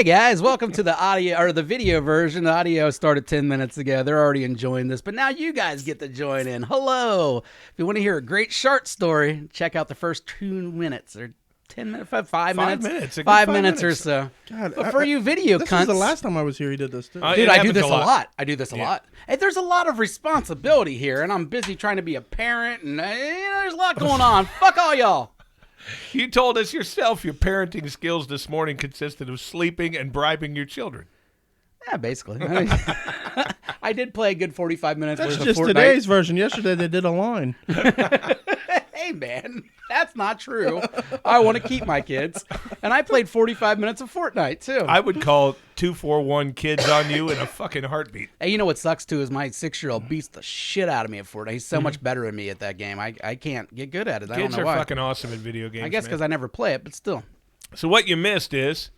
guys, welcome to the audio or the video version. The audio started 10 minutes ago. They're already enjoying this, but now you guys get to join in. Hello. If you want to hear a great shark story, check out the first 2 minutes or 10 minutes, 5 minutes. 5 minutes or so. God, but for you video this cunts. is the last time I was here he did this too. Dude, I do this a lot. I do this a lot. And there's a lot of responsibility here, and I'm busy trying to be a parent, and there's a lot going on. Fuck all y'all. You told us yourself your parenting skills this morning consisted of sleeping and bribing your children. Yeah, basically. I did play a good 45 minutes. That's worth just of Fortnite. today's version. Yesterday they did a line. Hey, man, that's not true. I want to keep my kids. And I played 45 minutes of Fortnite, too. I would call 241 kids on you in a fucking heartbeat. Hey, you know what sucks, too, is my 6-year-old beats the shit out of me at Fortnite. He's so much better than me at that game. I can't get good at it. I don't Kids know are why. fucking awesome at video games, I guess because I never play it, but still. So what you missed is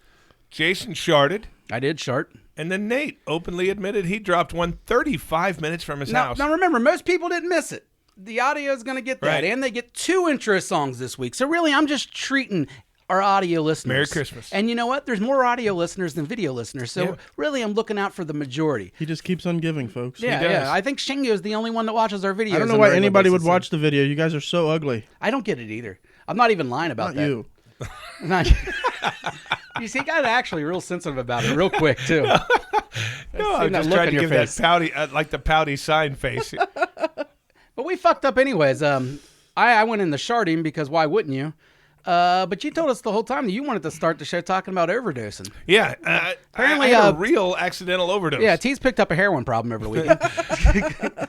Jason sharded, I did shart. and then Nate openly admitted he dropped one 35 minutes from his house. Now, remember, most people didn't miss it. The audio is going to get that, Right. and they get 2 intro songs this week. So really, I'm just treating our audio listeners. Merry Christmas. And you know what? There's more audio listeners than video listeners. So Yeah. really, I'm looking out for the majority. He just keeps on giving, folks. Yeah, does. yeah. I think Shingo's the only one that watches our videos. I don't know on a why regular anybody would basis. watch the video. You guys are so ugly. I don't get it either. I'm not even lying about Not that. you. Not you see, got actually real sensitive about it real quick, too. No, seen I'm that just look trying on to your give face. that pouty, like the pouty sign face. But we fucked up anyways. I went in the sharding because why wouldn't you? But you told us the whole time that you wanted to start the show talking about overdosing. Yeah, Apparently, I had a real accidental overdose. Yeah, T's picked up a heroin problem over the weekend.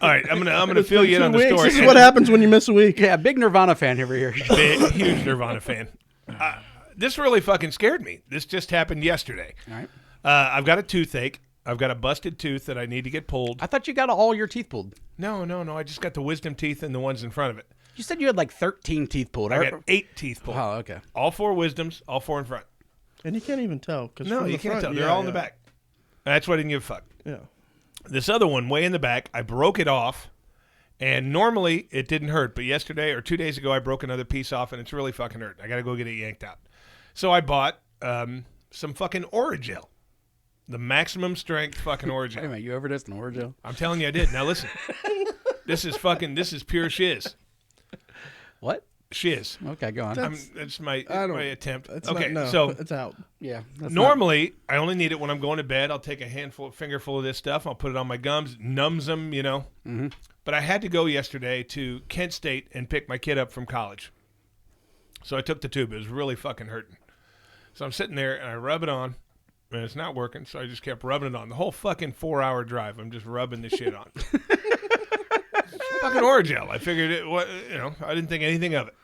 All right, I'm gonna fill you in on the 2 weeks. story. This is what happens when you miss a week. Yeah, big Nirvana fan over here. Big, huge Nirvana fan. This really fucking scared me. This just happened yesterday. All right. I've got a toothache. I've got a busted tooth that I need to get pulled. I thought you got all your teeth pulled. No. I just got the wisdom teeth and the ones in front of it. You said you had like 13 teeth pulled. I got 8 teeth pulled. Oh, okay. All 4 wisdoms, all 4 in front. And you can't even tell. No, you can't tell. They're all in the back. That's why I didn't give a fuck. Yeah. This other one, way in the back, I broke it off. And normally it didn't hurt. But yesterday or 2 days ago, I broke another piece off, and it's really fucking hurting. I got to go get it yanked out. So I bought some fucking Orajel. The maximum strength fucking Wait a Orajel. minute, you overdosed on Orajel? I'm telling you I did. Now listen. This is pure shiz. What? Shiz. Okay, go on. That's my attempt. It's Okay, not, no, so it's out. Yeah. That's normally I only need it when I'm going to bed. I'll take a fingerful of this stuff. I'll put it on my gums, numbs them, you know. Mm-hmm. But I had to go yesterday to Kent State and pick my kid up from college. So I took the tube. It was really fucking hurting. So I'm sitting there and I rub it on, and it's not working. So I just kept rubbing it on. The whole fucking 4-hour drive, I'm just rubbing this shit on. Fucking Orajel. I figured I didn't think anything of it.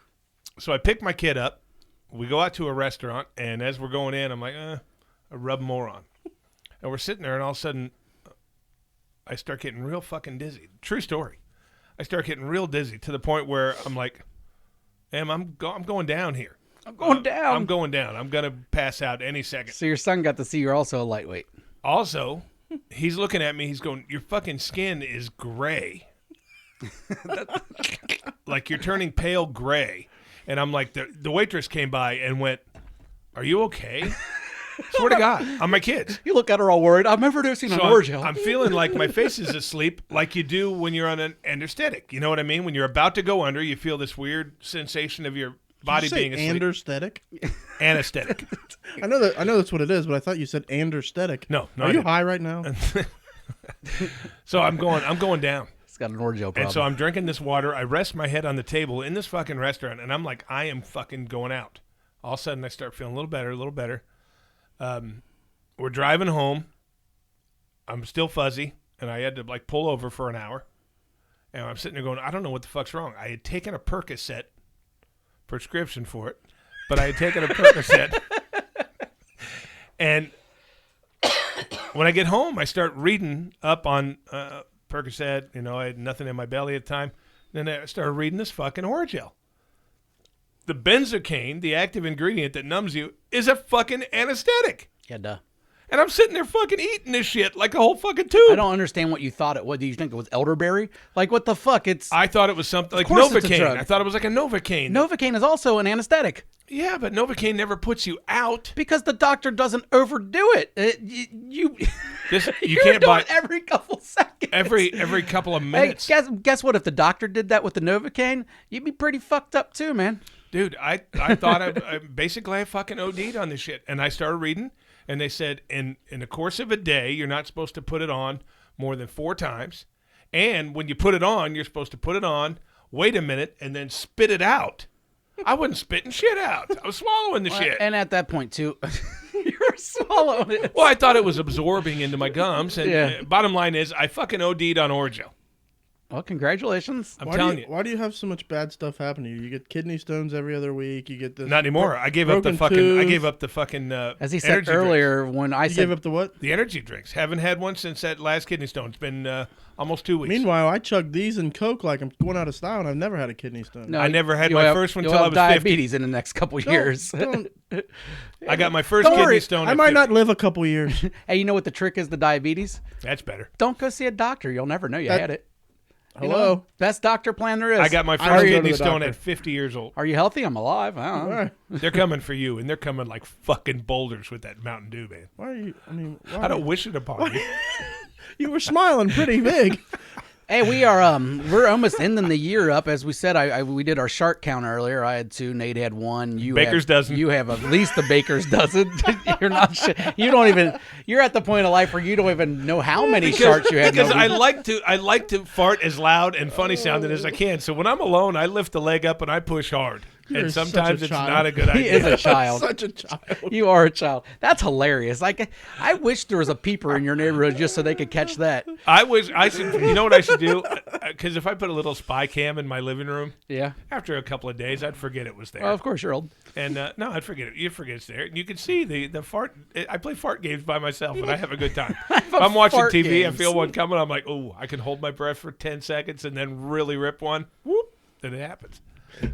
So I picked my kid up. We go out to a restaurant, and as we're going in, I'm like, I rub more on. And we're sitting there, and all of a sudden, I start getting real fucking dizzy. True story. I start getting real dizzy to the point where I'm like, I'm going down here. I'm going down. I'm going down. I'm going to pass out any second. So your son got to see you're also a lightweight. Also, he's looking at me. He's going, your fucking skin is gray. Like you're turning pale gray. And I'm like, the waitress came by and went, are you okay? Swear to God, on my kids. You look at her all worried. I'm overdosing on Orajel. I'm feeling like my face is asleep like you do when you're on an anesthetic. You know what I mean? When you're about to go under, you feel this weird sensation of your body being asleep. Anesthetic? Anesthetic. I know that's what it is, but I thought you said anesthetic. No, I Are you didn't. high right now? So I'm going down. It's got an Orajel problem. And so I'm drinking this water. I rest my head on the table in this fucking restaurant, and I'm like, I am fucking going out. All of a sudden, I start feeling a little better. We're driving home. I'm still fuzzy, and I had to like pull over for an hour. And I'm sitting there going, I don't know what the fuck's wrong. I had taken a Percocet, prescription for it, but I had taken a Percocet. And when I get home, I start reading up on Percocet. You know, I had nothing in my belly at the time. Then I started reading this fucking Orajel. The benzocaine, the active ingredient that numbs you, is a fucking anesthetic. yeah, duh. And I'm sitting there fucking eating this shit like a whole fucking tube. I don't understand what you thought it was. Do you think it was elderberry? Like, what the fuck? I thought it was something like course it's a Novocaine. drug. I thought it was like a Novocaine. Novocaine is also an anesthetic. Yeah, but Novocaine never puts you out. Because the doctor doesn't overdo it. You You you're can't doing buy it every couple seconds. every couple of Hey, minutes. guess what? If the doctor did that with the Novocaine, you'd be pretty fucked up too, man. Dude, I thought I fucking OD'd on this shit. And I started reading, and they said in the course of a day, you're not supposed to put it on more than 4 times. And when you put it on, you're supposed to put it on, wait a minute, and then spit it out. I wasn't spitting shit out. I was swallowing the shit. And at that point too, you're swallowing it. Well, I thought it was absorbing into my gums. And Yeah. bottom line is, I fucking OD'd on Orajel. Well, congratulations. I'm telling you. Why do you have so much bad stuff happen to you? You get kidney stones every other week. You get this. Not anymore. I gave up the broken fucking. I tooth. gave up the fucking. As he said energy earlier, when I You said gave up the what? drinks. The energy drinks. Haven't had one since that last kidney stone. It's been almost 2 weeks. Meanwhile, I chug these and Coke like I'm going out of style, and I've never had a kidney stone. no, I never had you'll my have- first one you'll till I have was 50. diabetes in the next couple years. Don't, I got my first Don't kidney worry. stone. I at might 50. not live a couple years. Hey, you know what the trick is? The diabetes. That's better. Don't go see a doctor. You'll never know you That- had it. You Hello. know, best doctor plan there is. I got my I first don't go to kidney the stone doctor. at 50 years old. Are you healthy? I'm alive. I don't know. Why? They're coming for you, and they're coming like fucking boulders with that Mountain Dew, man. Why are you? I mean, why? I don't wish it upon you. You were smiling pretty big. Hey, we are we're almost ending the year up. As we said, we did our shark count earlier. I had 2, Nate had 1. You Baker's have, dozen. You have at least the Baker's dozen. You're not. You don't even. You're at the point of life where you don't even know how many sharks you had. Because I Nobody- like to fart as loud and funny sounding as I can. So when I'm alone, I lift the leg up and I push hard. You're And such a sometimes it's child. not a good he idea. is a child. Such a child. You are a child. That's hilarious. Like I wish there was a peeper in your neighborhood just so they could catch that. I should. You know what I should do? Because if I put a little spy cam in my living room, Yeah. after a couple of days, I'd forget it was there. Well, of course you're old. And no, I'd forget it. You forget it's there. And you can see the fart. I play fart games by myself, and I have a good time. If I'm watching fart TV, games. I feel one coming. I'm like, oh, I can hold my breath for 10 seconds and then really rip one. Whoop, then it happens.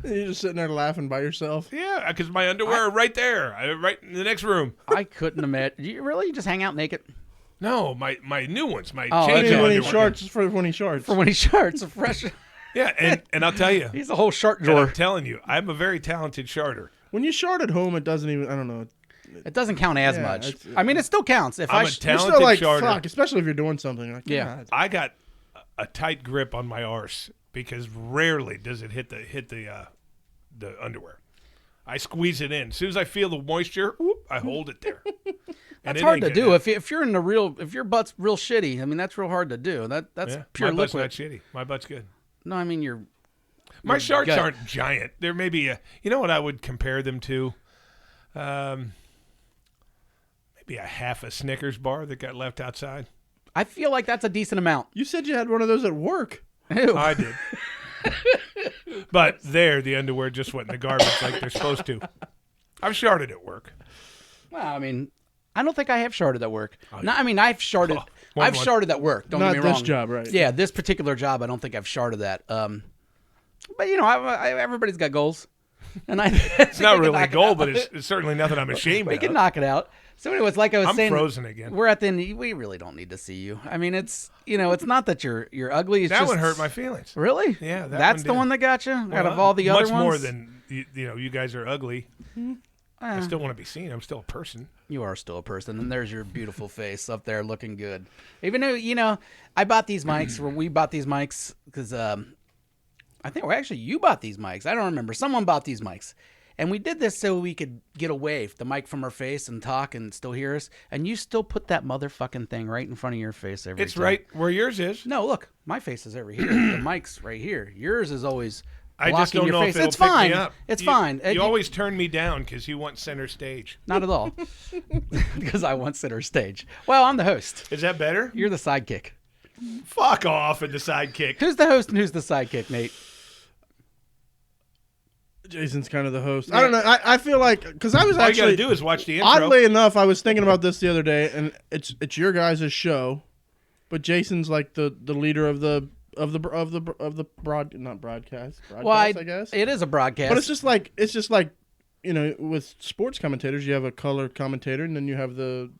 You're just sitting there laughing by yourself. Yeah, because my underwear are right there, right in the next room. I couldn't imagine. You really just hang out naked No, my new ones, my Oh, change okay. When he underwear. shorts, for when he shorts. for when he sharts. A fresh. Yeah, and I'll tell you, He's a whole shark and drawer. I'm telling you, I'm a very talented sharter. When you shart at home, it doesn't even. I don't know. It doesn't count as Yeah, much. it's- I mean, it still counts. If I'm I a sh- You're talented still like sharter. fuck, especially if you're doing something. Like, Yeah. God. I got a tight grip on my arse because rarely does it hit the underwear. I squeeze it in. As soon as I feel the moisture, whoop, I hold it there. And That's it hard ain't to getting do. out. If you're in the real, if your butt's real shitty, I mean that's real hard to do. That's Yeah, pure my butt's liquid. not shitty. My butt's good. No, I mean you're. My sharks gut. aren't giant. They're maybe you know what I would compare them to? Maybe a half a Snickers bar that got left outside. I feel like that's a decent amount. You said you had one of those at work. Ew. I did. But there, the underwear just went in the garbage like they're supposed to. I've sharted at work. Well, I mean, I don't think I have sharted at work. No, I mean I've sharted. one I've one. sharted at work. Don't Not get me wrong. this job, right? Yeah, this particular job, I don't think I've sharted that. But you know, everybody's got goals, and I. It's not really a goal, but it's certainly nothing I'm ashamed We of. can knock it out. So, anyways, like I was I'm saying, frozen again. We're at the end. We really don't need to see you. I mean, it's it's not that you're ugly. It's That just, one hurt my feelings. Really? Yeah, that that's one the did. one that got you out of Well, all the other much ones. more than you guys are ugly. I still want to be seen. I'm still a person. You are still a person, and there's your beautiful face up there looking good. Even though I bought these mics. We bought these mics because I think you bought these mics. I don't remember. Someone bought these mics. And we did this so we could get away the mic from our face and talk and still hear us. And you still put that motherfucking thing right in front of your face every It's time. right where yours is. No, look, my face is over here. The mic's right here. Yours is always I blocking just don't your know face. if it'll It's pick fine. me up. It's fine. You always turn me down because you want center stage. Not at all. Because I want center stage. Well, I'm the host. Is that better? You're the sidekick. Fuck off and the sidekick. Who's the host and who's the sidekick, Nate? Jason's kind of the host. I don't know. I feel like because I was All you actually got to do is watch the intro. oddly enough, I was thinking about this the other day, and it's your guys' show, but Jason's like the leader of the broadcast. Well, I guess. it is a broadcast. But it's just like with sports commentators, you have a color commentator, and then you have the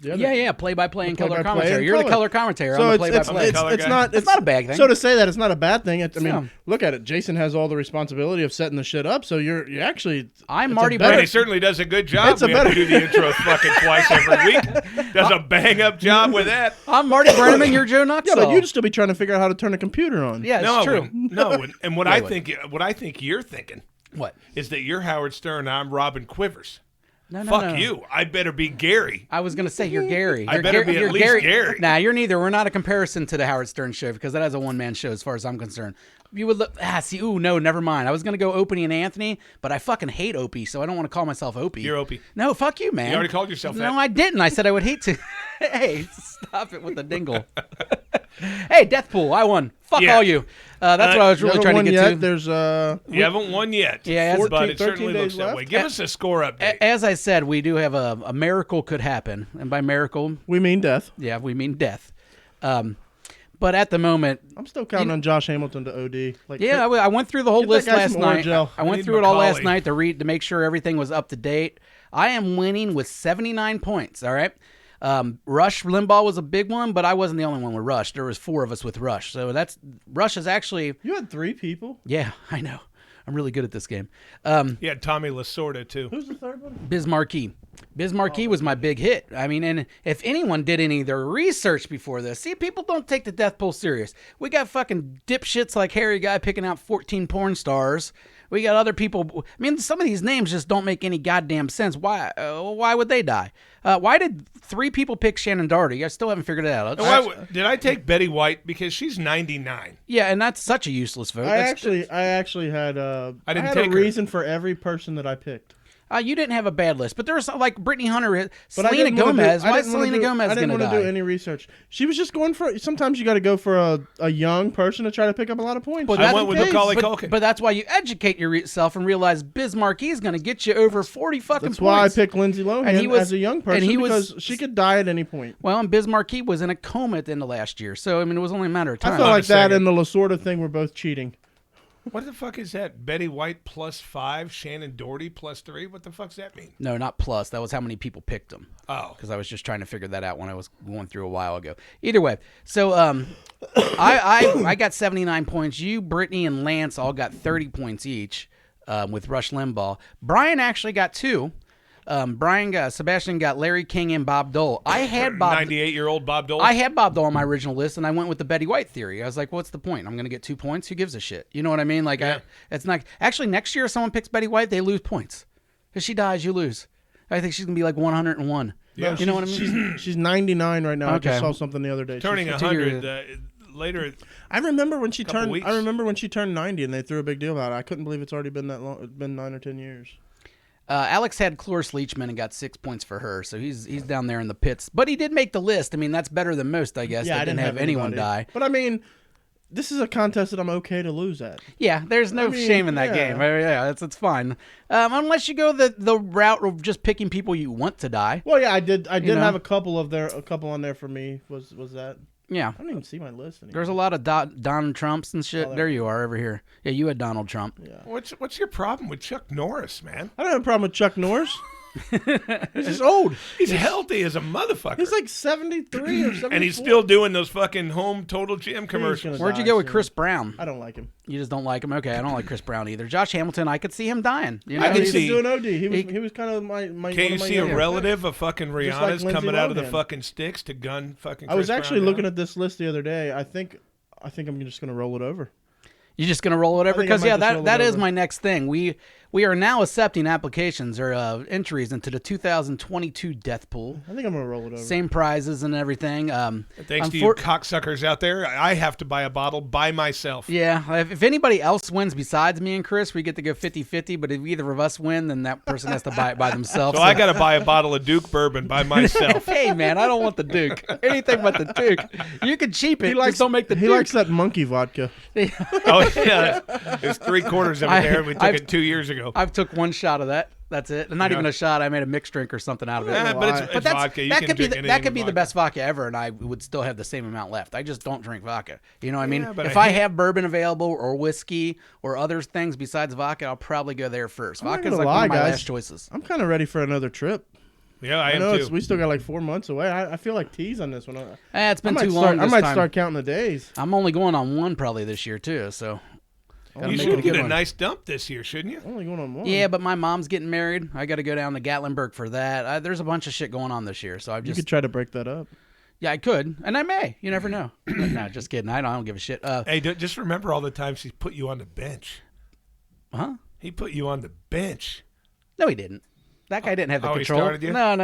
the other. Yeah, play-by-play and color play-by-play commentary. and You're the color. color commentator. So I'm the it's play-by-play. color guy. not It's not a bad thing. So to say that it's not a bad thing, I mean, No. look at it. Jason has all the responsibility of setting the shit up. So you're actually. I'm it's Marty a better- And he certainly does a good job. It's a We have to better- do the intro fucking twice every week. Does a bang-up job with that. I'm Marty Brenneman. You're Joe Nuxall. Yeah, but you'd still be trying to figure out how to turn a computer on. Yeah, it's No, true. and what Yeah, I think you're thinking What? is that you're Howard Stern and I'm Robin Quivers. No, Fuck no. you. I better be Gary. I was going to say you're Gary. I You're better be at you're least Gary. Nah, you're neither. We're not a comparison to the Howard Stern show because that is a one-man show as far as I'm concerned. You would look, no, never mind. I was going to go Opie and Anthony, but I fucking hate Opie, so I don't want to call myself Opie. You're Opie. No, fuck you, man. You already called yourself that. No, I didn't. I said I would hate to. Hey, stop it with the dingle. Hey, Deathpool, I won. Fuck Yeah. all you. That's what I was You really haven't trying to won get yet. to. There's You haven't won yet. Yeah, as- but it 13 certainly looks days that left. way. Give us a score update. As I said, we do have a miracle could happen, and by miracle, we mean death. yeah, we mean death. But at the moment, I'm still counting on Josh Hamilton to OD. Like, yeah, I went through the whole Get that list guy last some night. Orajel. I We went need through it all last Macaulay. night to make sure everything was up to date. I am winning with 79 points. All right. Rush Limbaugh was a big one, but I wasn't the only one with Rush. There was 4 of us with Rush. So Rush is actually, you had 3 people. yeah, I know. I'm really good at this game. Yeah, Tommy Lasorda, too. Who's the third one? Biz Marquee. Biz Marquee was my big hit. I mean, and if anyone did any of their research before this, see, people don't take the death poll serious. We got fucking dipshits like Harry Guy picking out 14 porn stars. We got other people. I mean, some of these names just don't make any goddamn sense. Why would they die? Why did 3 people pick Shannon Doherty? I still haven't figured it out. Did I take Betty White? Because she's 99. Yeah, and that's such a useless vote. I That's- actually had I I didn't had take a her. reason for every person that I picked. you didn't have a bad list, but there was like Brittany Hunter, But I Selena didn't wanna Gomez. do- I Why is didn't wanna Selena do- Gomez I going didn't to want to die? do any research. She was just going for. Sometimes you got to go for a young person to try to pick up a lot of points. Well, I that- went with Case. Macaulay but, Culkin. but that's why you educate yourself and realize Biz Marquee is going to get you over 40 fucking That's why I points. picked Lindsay Lohan And he was- as a young and person he was- because she could die at any point. Well, and Biz Marquee was in a coma at the end of last year, so I mean, it was only a matter of time. I feel On like a that second. and the Lasorda thing were both cheating. What the fuck is that? Betty White +5, Shannon Doherty +3? What the fuck's that mean? No, not plus. That was how many people picked him. Oh. Because I was just trying to figure that out when I was going through a while ago. Either way, so I got 79 points. You, Brittany, and Lance all got 30 points each with Rush Limbaugh. Brian actually got 2. Sebastian got Larry King and Bob Dole. I had Bob. 98-year-old Bob Dole. I had Bob Dole on my original list, and I went with the Betty White theory. I was like, "What's the point? I'm going to get 2 points. Who gives a shit?" You know what I mean? Like, Yeah. it's not actually next year. If someone picks Betty White, they lose points. If she dies, you lose. I think she's going to be like 101. Yeah. You know what I mean? She's 99 right now. I Okay. just saw something the other day. Turning She's- 100 later. I remember when she couple turned. weeks. I remember when she turned 90, and they threw a big deal about it. I couldn't believe it's already been that long. It's been 9 or 10 years. Alex had Cloris Leachman and got 6 points for her, so he's down there in the pits. But he did make the list. I mean, that's better than most, I guess. Yeah, that I didn't have anyone anybody. die. But I mean, this is a contest that I'm okay to lose at. Yeah, there's no mean, shame in that yeah. game. Yeah, it's fine. Unless you go the route of just picking people you want to die. Well, yeah, I did. I did know? have a couple on there for me. Was that? Yeah. I don't even see my list anymore. There's a lot of Donald Trumps and shit. Oh, there you are over here. Yeah, you had Donald Trump. What's your problem with Chuck Norris, man? I don't have a problem with Chuck Norris. He's just old. He's healthy as a motherfucker. He's like 73 or 74. and he's still doing those fucking home total gym commercials. gonna Where'd you die go with soon. Chris Brown? I don't like him. You just don't like him? Okay, I don't like Chris Brown either. Josh Hamilton, I could see him dying. You know? I can He see- could do an OD. He was kind of my. Can't one you of my see a younger- relative of fucking Just like Rihanna's Lindsay coming out of the Lohan. fucking sticks to gun fucking I was Chris actually Brown looking down? at this list the other day. I think I'm just gonna roll it over. You're just gonna roll it over think I because might yeah, just roll that it is over. my next thing. We are now accepting applications or entries into the 2022 death pool. I think I'm gonna roll it over. Same prizes and everything. Thanks to you cocksuckers out there, I have to buy a bottle by myself. Yeah, if anybody else wins besides me and Chris, we get to go 50-50, but if either of us win, then that person has to buy it by themselves. So I got to buy a bottle of Duke bourbon by myself. Hey, man, I don't want the Duke. Anything but the Duke. You can cheap it, just don't make the He Duke. likes that monkey vodka. Oh yeah, there's 3/4 of it there. We took I've- it 2 years ago. I've took one shot of that. That's it. And not Yeah. even a shot. I made a mixed drink or something out of it. Yeah, but it's But that's, vodka. You that can could be drink that could anything be the vodka. best vodka ever, and I would still have the same amount left. I just don't drink vodka. You know what I mean? Yeah, but If I I hate- have bourbon available or whiskey or other things besides vodka, I'll probably go there first. I'm not Vodka's gonna like lie, one of my guys. last choices. I'm kind of ready for another trip. Yeah, I I am know too. we still got like 4 months away. I feel like tease on this one. It's been too start, long. I This might time. start counting the days. I'm only going on one probably this year too. So gotta You make should it get good a one. nice dump this year, shouldn't you? I'm only going on one. Yeah, but my mom's getting married. I got to go down to Gatlinburg for that. There's a bunch of shit going on this year, so I've you just could try to break that up. yeah, I could, and I may. You never know. No, just kidding. I don't give a shit. Hey, just remember all the times he's put you on the bench. Huh? He put you on the bench. No, he didn't. That guy didn't have the Oh, he control. started you? No.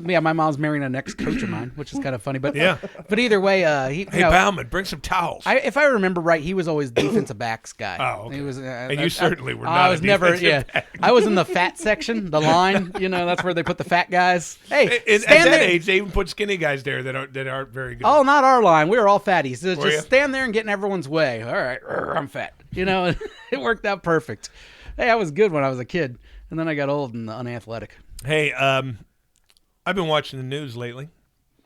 Yeah, my mom's marrying an ex-coach of mine, which is kind of funny. But Yeah. but either way, he. Hey, Bauman, bring some towels. If I remember right, he was always defensive backs guy. Oh, okay. He was, And you certainly were I not was a never. defensive Yeah, back. I was in the fat section, the line. That's where they put the fat guys. Hey, At stand that there. age, they even put skinny guys there that aren't very good. Oh, not our line. We were all fatties. So Were just you? stand there and get in everyone's way. All right, I'm fat. It worked out perfect. Hey, I was good when I was a kid, and then I got old and unathletic. Hey, I've been watching the news lately.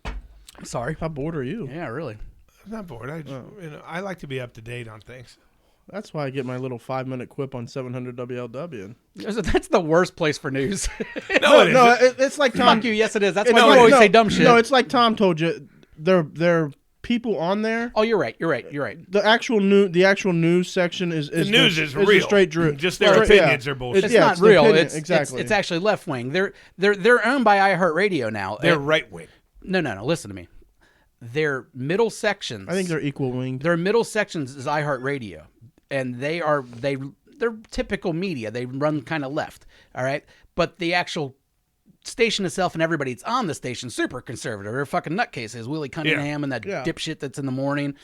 I'm sorry. How bored are you? Yeah, really. I'm not bored. I like to be up to date on things. That's why I get my little 5-minute quip on 700 WLW. That's the worst place for news. No, it No, isn't. it's like Tom. Fuck you. Yes, it is. That's it- why no, you always no, say dumb shit. No, it's like Tom told you. There are people on there. Oh, you're right. You're right. The actual news section is The news is real. a straight drew. Just their opinions are bullshit. It's yeah, not it's the real. opinion, It's exactly. It's actually left wing. They're owned by iHeartRadio now. They're right wing. No. Listen to me. Their middle sections. I think they're equal winged. Their middle sections is iHeartRadio, and they're typical media. They run kind of left. All right, but the actual station itself and everybody that's on the station super conservative. They're fucking nutcases. Willie Cunningham and that Yeah. dipshit that's in the morning.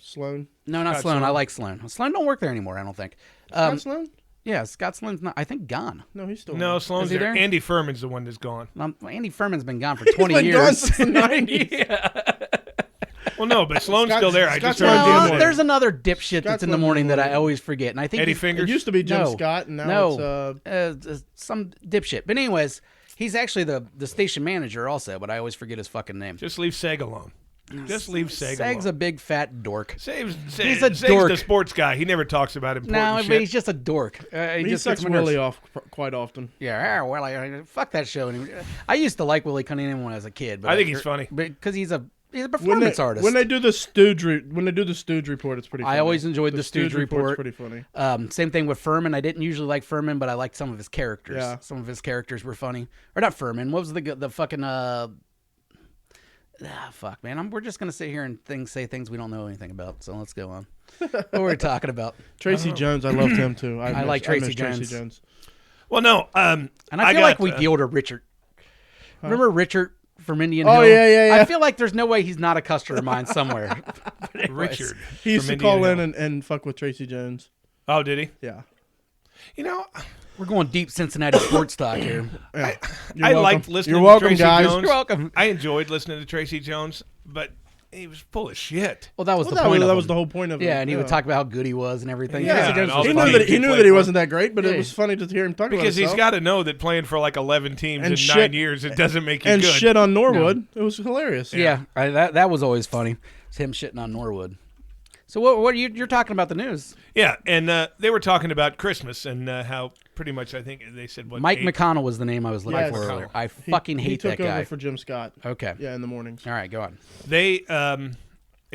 Sloan. No, not Scott Sloan. I Sloan. like Sloan. Sloan don't work there anymore. I don't think. Not Sloan? Yeah, Scott Sloan's not. I think gone. No, he's still No, there. Sloan's Is he there. there? Andy Furman's the one that's gone. Andy Furman's been gone for 20 been years. gone since the 90s. Well, no, but Sloan's Scott- still there. I just Scott's heard on the the other other day. There's another dipshit that's Scott's in the on the morning that I morning. always forget, and I think Eddie he's- Fingers. It used to be Jim No. Scott, and now No, it's some dipshit. But anyways, he's actually the station manager also, but I always forget his fucking name. Just leave Seg alone. Just leave Seg Seg's a alone. big fat dork. He's a Seg's dork. the sports guy. He never talks about important No, but shit. he's just a dork. he just sucks gets my nerves. Willie off quite often. Yeah, well, fuck that show. I used to like Willie Cunningham when I was a kid. But I think he's funny. because he's a performance artist. When they do the Stooge report, it's pretty funny. I always enjoyed the Stooge report's report. pretty funny. Same thing with Furman. I didn't usually like Furman, but I liked some of his characters. Yeah. Some of his characters were funny. Or not Furman. What was the fucking fuck, man. We're just gonna sit here and say things we don't know anything about. So let's go on. What were we talking about? Tracy Jones, I loved him too. I like Tracy Tracy Jones. Jones. Well, no. And I feel like we deal to Richard. Remember Richard from Indian Oh, Hill? yeah. I feel like there's no way he's not a customer of mine somewhere. But anyways. Richard. He used from to call Indiana in Hill. and fuck with Tracy Jones. Oh, did he? Yeah. You know, We're going deep Cincinnati sports talk here. Yeah. I liked listening You're welcome, to Tracy guys. Jones. You're welcome. I enjoyed listening to Tracy Jones, but he was full of shit. Well, that was Well, the point. that of was him. the whole point of it. Yeah, and he would talk about how good he was and everything. Yeah, Tracy Jones and all was the He funny. knew that he he knew played that he for. wasn't that great, but Yeah. it was funny to hear him talk about Because he's himself. got to know that playing for like 11 teams And in shit- 9 years, it doesn't make you and good. shit on Norwood. It was hilarious. Yeah, that was always funny. It's him shitting on Norwood. So what you're talking about the news? Yeah, and they were talking about Christmas and how pretty much I think they said what Mike 8 McConnell was the name I was looking Yes. for earlier. I He- fucking he hate took that guy. over for Jim Scott. Okay. Yeah, in the mornings. All right, go on. They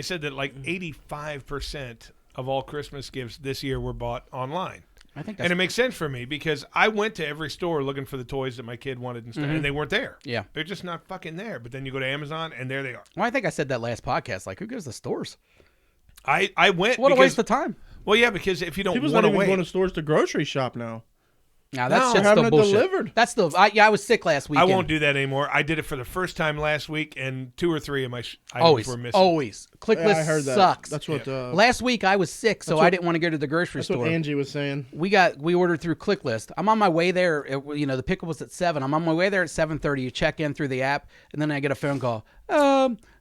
said that like 85% of all Christmas gifts this year were bought online. I think And that's it makes sense for me because I went to every store looking for the toys that my kid wanted and stuff, and they weren't there. Yeah. They're just not fucking there. But then you go to Amazon and there they are. well, I think I said that last podcast. Like, who goes to stores? I went What a because, waste of time. well, yeah, because if you don't People's want not to even wait, going to stores to grocery shop now. Now that's No, just having still it bullshit. delivered. That's still. I was sick last I weekend. won't do that anymore. I did it for the first time last week, and 2 or 3 of my items were missing. Always. Click Yeah, list I heard that. sucks. That's what. Last week I was sick, so I didn't want to go to the grocery That's store. what Angie was saying. We ordered through ClickList. I'm on my way there. The pickup was at 7. I'm on my way there at 7:30. You check in through the app, and then I get a phone call.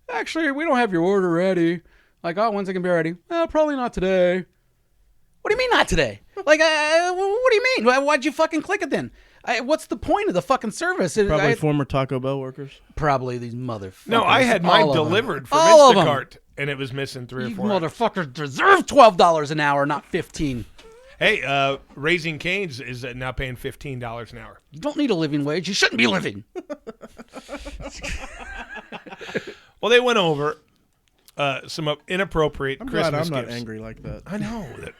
Actually, we don't have your order ready. Like, oh, when's it gonna be ready? Probably not today. What do you mean not today? Like, what do you mean? Why'd you fucking click it then? What's the point of the fucking service? Probably former Taco Bell workers. Probably these motherfuckers. No, I had All mine of them. delivered from All of them. Instacart, and it was missing 3 or You 4 items. motherfuckers deserve $12 an hour, not 15. Hey, Raising Cane's is now paying $15 an hour. You don't need a living wage. You shouldn't be living. Well, they went over some inappropriate I'm Christmas glad I'm not gifts. angry like that. I know that.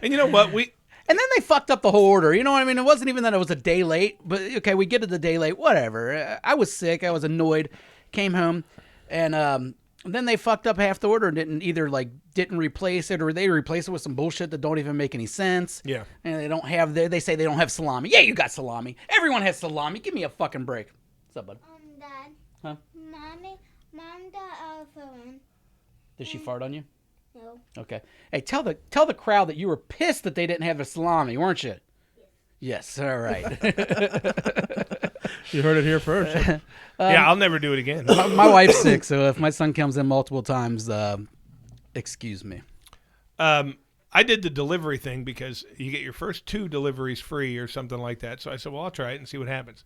And you know what? And then they fucked up the whole order. You know what I mean? It wasn't even that it was a day late, but okay, we get it the day late, whatever. I was sick. I was annoyed. Came home, and then they fucked up half the order and didn't replace it, or they replaced it with some bullshit that don't even make any sense. Yeah. And they say they don't have salami. Yeah, you got salami. Everyone has salami. Give me a fucking break. What's up, bud? Dad. Huh? Mom got out of her room. Did she fart on you? No. Okay. Hey, tell the crowd that you were pissed that they didn't have a salami, weren't you? Yes. All right. You heard it here first. Yeah, I'll never do it again. My wife's sick, so if my son comes in multiple times, excuse me. I did the delivery thing because you get your first 2 deliveries free or something like that. So I said, well, I'll try it and see what happens.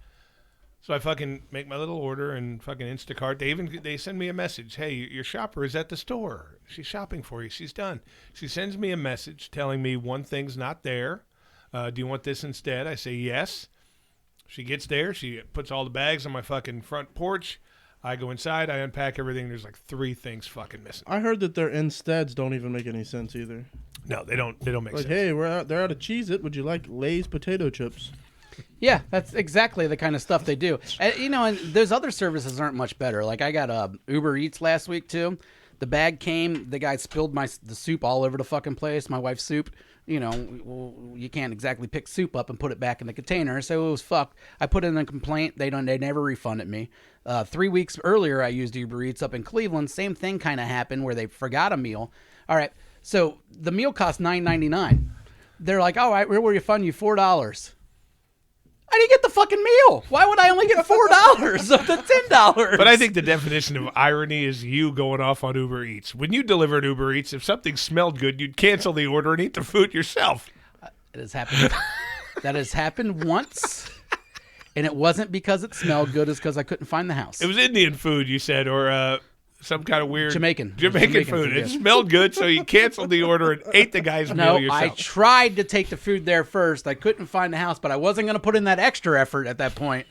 So I fucking make my little order and fucking Instacart. They send me a message. Hey, your shopper is at the store. She's shopping for you. She's done. She sends me a message telling me one thing's not there. Do you want this instead? I say yes. She gets there. She puts all the bags on my fucking front porch. I go inside. I unpack everything. There's like 3 things fucking missing. I heard that their insteads don't even make any sense either. No, they don't make Like, sense. hey, they're out of Cheez-It. Would you like Lay's potato chips? Yeah, that's exactly the kind of stuff they do. And those other services aren't much better. Like I got Uber Eats last week too. The bag came. The guy spilled the soup all over the fucking place. My wife's soup. You can't exactly pick soup up and put it back in the container, so it was fucked. I put in a complaint. They never refunded me. 3 weeks earlier, I used Uber Eats up in Cleveland. Same thing kind of happened where they forgot a meal. All right, so the meal cost $9.99. They're like, all right, we'll refund you $4. I didn't get the fucking meal. Why would I only get $4 of the $10? But I think the definition of irony is you going off on Uber Eats. When you delivered Uber Eats, if something smelled good, you'd cancel the order and eat the food yourself. It has happened. That has happened once, and it wasn't because it smelled good. It's because I couldn't find the house. It was Indian food, you said, or some kind of weird Jamaican food. It yes. smelled good, so you canceled the order and ate the guy's No, meal yourself. I tried to take the food there first. I couldn't find the house, but I wasn't going to put in that extra effort at that point.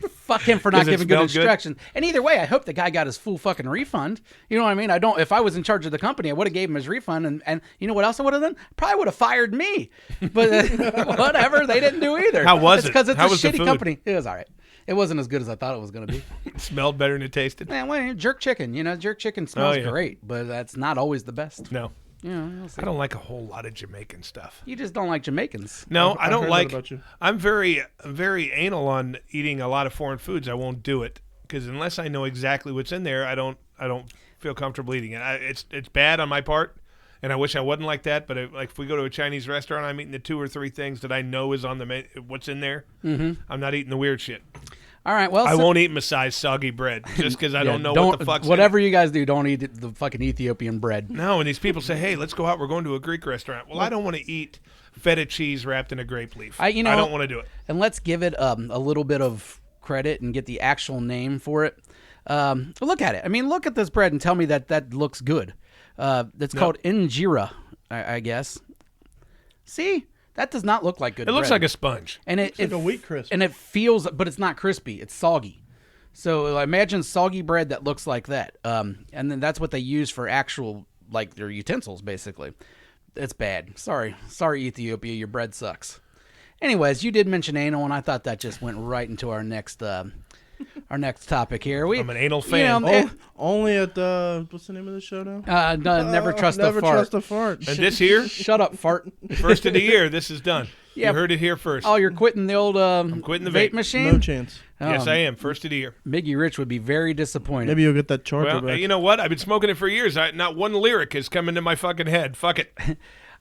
Fuck him for not 'Cause it giving good smelled good? instructions. And either way, I hope the guy got his full fucking refund. You know what I mean? If I was in charge of the company, I would have gave him his refund. And you know what else I would have done? Probably would have fired me. But whatever, they didn't do either. How was it? Because it's How a was the shitty food? company. It was all right. It wasn't as good as I thought it was going to be. It smelled better than it tasted. Man, well, jerk chicken. Jerk chicken smells yeah. great, but that's not always the best. No. We'll see. I don't like a whole lot of Jamaican stuff. You just don't like Jamaicans. No, I I don't heard that like. about you. I'm very anal on eating a lot of foreign foods. I won't do it because unless I know exactly what's in there, I don't feel comfortable eating it. It's bad on my part, and I wish I wasn't like that. But if we go to a Chinese restaurant, I'm eating the 2 or 3 things that I know is on the menu, what's in there. Mm-hmm. I'm not eating the weird shit. All right, well, I won't eat Masai's soggy bread just because I don't know what the fuck's in it. Whatever you guys do, don't eat the fucking Ethiopian bread. No, and these people say, "Hey, let's go out. We're going to a Greek restaurant." Well, I don't want to eat feta cheese wrapped in a grape leaf. I don't want to do it. And let's give it a little bit of credit and get the actual name for it. Look at it. I mean, look at this bread and tell me that looks good. It's called injera, I guess. See? That does not look like good bread. It looks like a sponge. And It's like a wheat crisp. And it feels, but it's not crispy. It's soggy. So imagine soggy bread that looks like that. And then that's what they use for actual, like, their utensils, basically. It's bad. Sorry, Ethiopia, your bread sucks. Anyways, you did mention anal, and I thought that just went right into our next topic here. I'm an anal fan. Only at what's the name of the show now? Never trust a Never fart. trust a fart. And this here, Shut up, fart. first of the year, this is done. Yeah. You heard it here first. Oh, you're quitting the old quitting the vape vape. machine? No chance. Yes, I am. First of the year. Miggy Rich would be very disappointed. Maybe you'll get that charger Well, back. you know what? I've been smoking it for years. Not one lyric has come into my fucking head. Fuck it.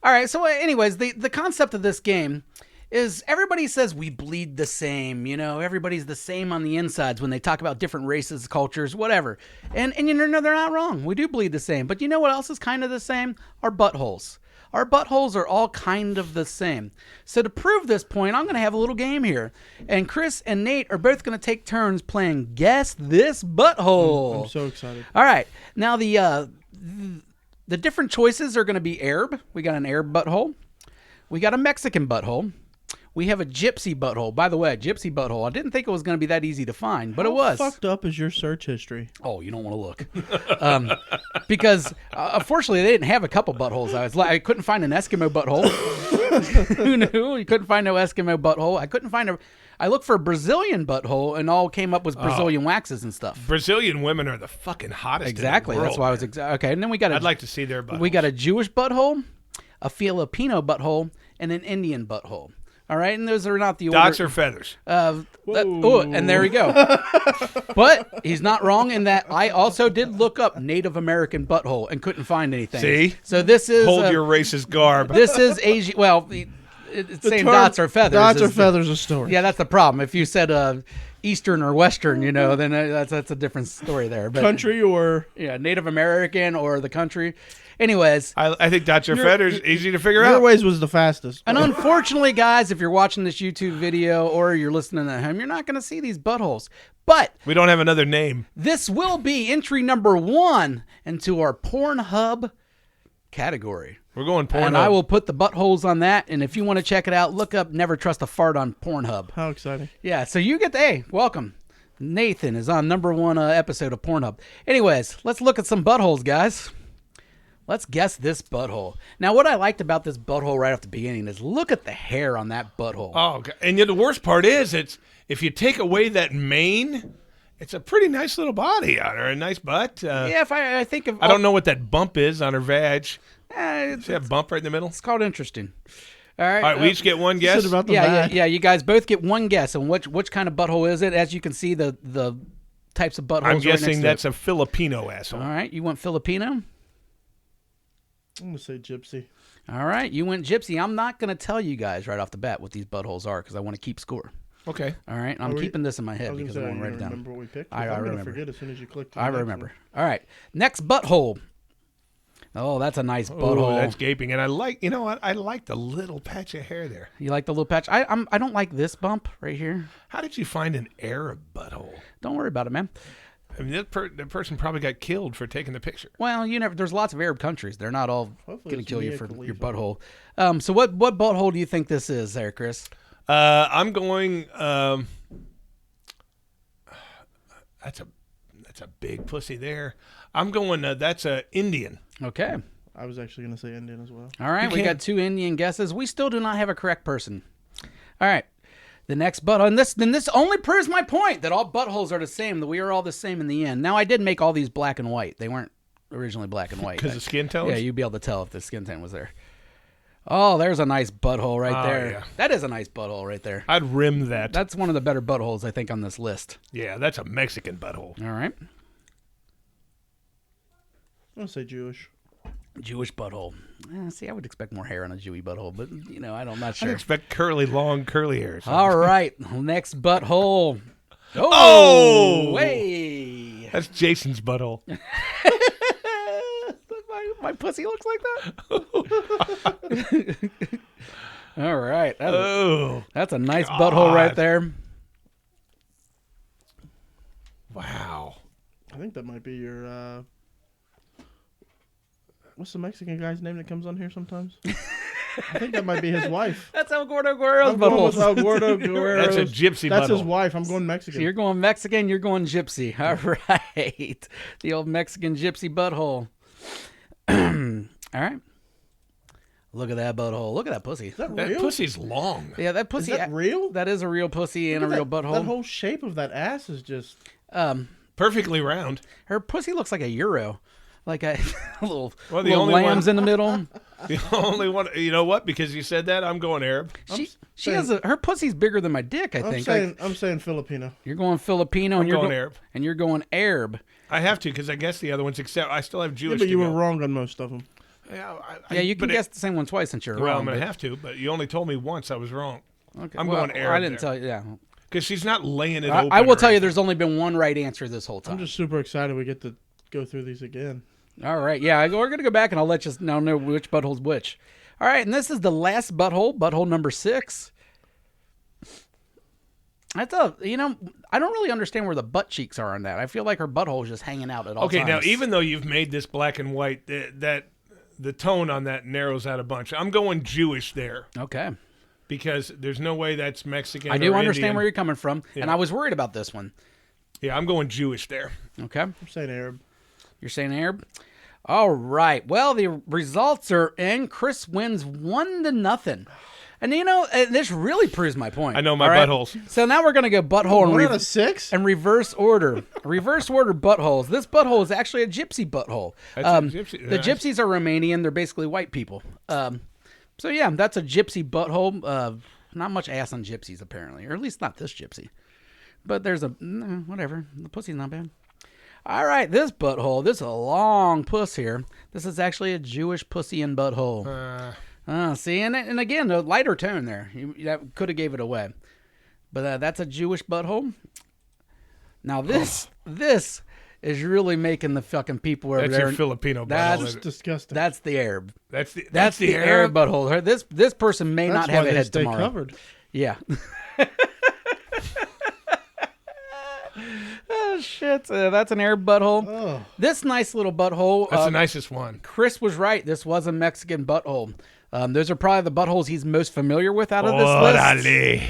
All right, so anyways, the concept of this game is everybody says we bleed the same, everybody's the same on the insides when they talk about different races, cultures, whatever. And they're not wrong. We do bleed the same. But you know what else is kind of the same? Our buttholes. Our buttholes are all kind of the same. So to prove this point, I'm going to have a little game here. And Chris and Nate are both going to take turns playing Guess This Butthole. I'm so excited. All right. Now the different choices are going to be Arab. We got an Arab butthole. We got a Mexican butthole. We have a gypsy butthole. By the way, gypsy butthole. I didn't think it was going to be that easy to find, but it was. How fucked up is your search history? Oh, you don't want to look. Because, unfortunately, they didn't have a couple buttholes. I couldn't find an Eskimo butthole. Who knew? You couldn't find no Eskimo butthole. I looked for a Brazilian butthole, and all came up was Brazilian waxes and stuff. Brazilian women are the fucking hottest. Exactly. In the world, That's why I was okay. And then we got I'd like to see their butt. we got a Jewish butthole, a Filipino butthole, and an Indian butthole. All right, and those are not the order. dots or feathers. And there we go. But he's not wrong in that I also did look up Native American butthole and couldn't find anything. See? So this is Hold your racist garb. This is Asian. Well, it's saying term dots or feathers. Dots or is- feathers a story. Yeah, that's the problem. If you said Eastern or Western, then that's a different story there. But Country or yeah, Native American or the country. Anyways, I think dots or feathers easy to figure your out. ways was the fastest. and unfortunately, guys, if you're watching this YouTube video or you're listening at home, you're not going to see these buttholes. But We don't have another name. this will be entry number 1 into our Pornhub category. We're going porn. And I will put the buttholes on that. And if you want to check it out, look up Never Trust a Fart on Pornhub. How exciting! Yeah, so you get hey, welcome. Nathan is on number 1 episode of Pornhub. Anyways, let's look at some buttholes, guys. Let's guess this butthole. Now, what I liked about this butthole right off the beginning is look at the hair on that butthole. Oh, God. And yet the worst part is, it's if you take away that mane, it's a pretty nice little body on her, a nice butt. Yeah, if I think of I don't know what that bump is on her vag. it's See that bump right in the middle? called interesting. All right. All right, we each get one guess. Said about the yeah, back. yeah. You guys both get one guess on which kind of butthole is it. As you can see, the types of buttholes. I'm right guessing next to that's it. a Filipino asshole. All right. You went Filipino. I'm gonna say gypsy. All right. You went gypsy. I'm not going to tell you guys right off the bat what these buttholes are because I want to keep score. Okay. All right. I'm Are we- keeping this in my I head was because gonna I say, want to you write it down. remember what we picked? I I'm gonna remember. forget as soon as you click. to I the next remember. one. All right. Next butthole. Oh, that's a nice Oh, butthole. that's gaping. And I like, you know what? I like the little patch of hair there. You like the little patch? I don't like this bump right here. How did you find an Arab butthole? Don't worry about it, man. I mean, that person probably got killed for taking the picture. Well, you never. There's lots of Arab countries. They're not all Hopefully going to it's kill you Mia for your Khalifa. butthole. So what butthole do you think this is, there, Chris? I'm going. That's a big pussy there. I'm going. That's a Indian. Okay. I was actually gonna say Indian as well. All right. You We got can't- 2 Indian guesses. We still do not have a correct person. All right. The next butthole. And this only proves my point that all buttholes are the same. That we are all the same in the end. Now I did make all these black and white. They weren't originally black and white. Because of skin tones? Yeah, you'd be able to tell if the skin tone was there. Oh, there's a nice butthole right Oh, there. yeah. That is a nice butthole right there. I'd rim that. That's one of the better buttholes I think on this list. Yeah, that's a Mexican butthole. All right. I'm gonna say Jewish. Jewish butthole. See, I would expect more hair on a Jewy butthole, but I'm not I'd sure. expect long, curly hair. So. All right, next butthole. Oh! Way! That's Jason's butthole. my pussy looks like that. All right, Oh, that's a nice butthole right God. there. wow. I think that might be your. What's the Mexican guy's name that comes on here sometimes? I think that might be his wife. That's El Gordo Guerrero's I'm going with butthole. El Gordo Guerrero. That's a gypsy That's butthole. his wife. I'm going Mexican. So you're going Mexican, you're going gypsy. All right. The old Mexican gypsy butthole. All right. Look at that butthole. Look at that pussy. Is that That real? pussy's long. Yeah, that pussy. Is that real? That is a real pussy and a Look real at that, butthole. That whole shape of that ass is just. Perfectly round. Her pussy looks like a euro. Like a little, Well, the little only lambs one- in the middle. The only one. You know what? Because you said that, I'm going Arab. She has her pussy's bigger than my dick, I think. I'm saying Filipino. You're going Filipino I'm and you're going Arab. And you're going Arab. I have to because I guess the other ones, except I still have Yeah, Jewish but to you were go. wrong on most of them. Yeah, Yeah, you can but guess the same one twice since you're Well, wrong. I'm going to but- have to, but you only told me once I was wrong. Okay, I'm well, going Arab I didn't there. tell you. Yeah, Because she's not laying it open. I will or tell you. anything. There's only been one right answer this whole time. I'm just super excited we get to go through these again. All right, yeah, we're gonna go back and I'll let you know which butthole's which. All right, and this is the last butthole number 6. That's I don't really understand where the butt cheeks are on that. I feel like her butthole is just hanging out at all Okay, times. now even though you've made this black and white, that the tone on that narrows out a bunch. I'm going Jewish there Okay. because there's no way that's Mexican. I do or understand Indian. where you're coming from, and Yeah. I was worried about this one. Yeah, I'm going Jewish there. Okay. I'm saying Arab. You're saying Arab? All right. Well, the results are in. Chris wins 1-0. And this really proves my point. I know my All right? buttholes. So now we're going to go butthole and 1 out of 6? and reverse order. Reverse order buttholes. This butthole is actually a gypsy butthole. That's a gypsy. The Nice. gypsies are Romanian. They're basically white people. So yeah, that's a gypsy butthole. Not much ass on gypsies apparently, or at least not this gypsy. But there's whatever. The pussy's not bad. All right, this butthole. This is a long puss here. This is actually a Jewish pussy and butthole. See, and again, a lighter tone there. That could have gave it away. But that's a Jewish butthole. Now this is really making the fucking people over That's there. your Filipino That's- butthole. That's isn't it? disgusting. That's That's the Arab butthole. This person may That's not have why a they head stay tomorrow. covered. Yeah. Oh shit! That's an Arab butthole. Oh, This nice little butthole. That's the nicest one. Chris was right. This was a Mexican butthole. Those are probably the buttholes he's most familiar with out of this list. Orale.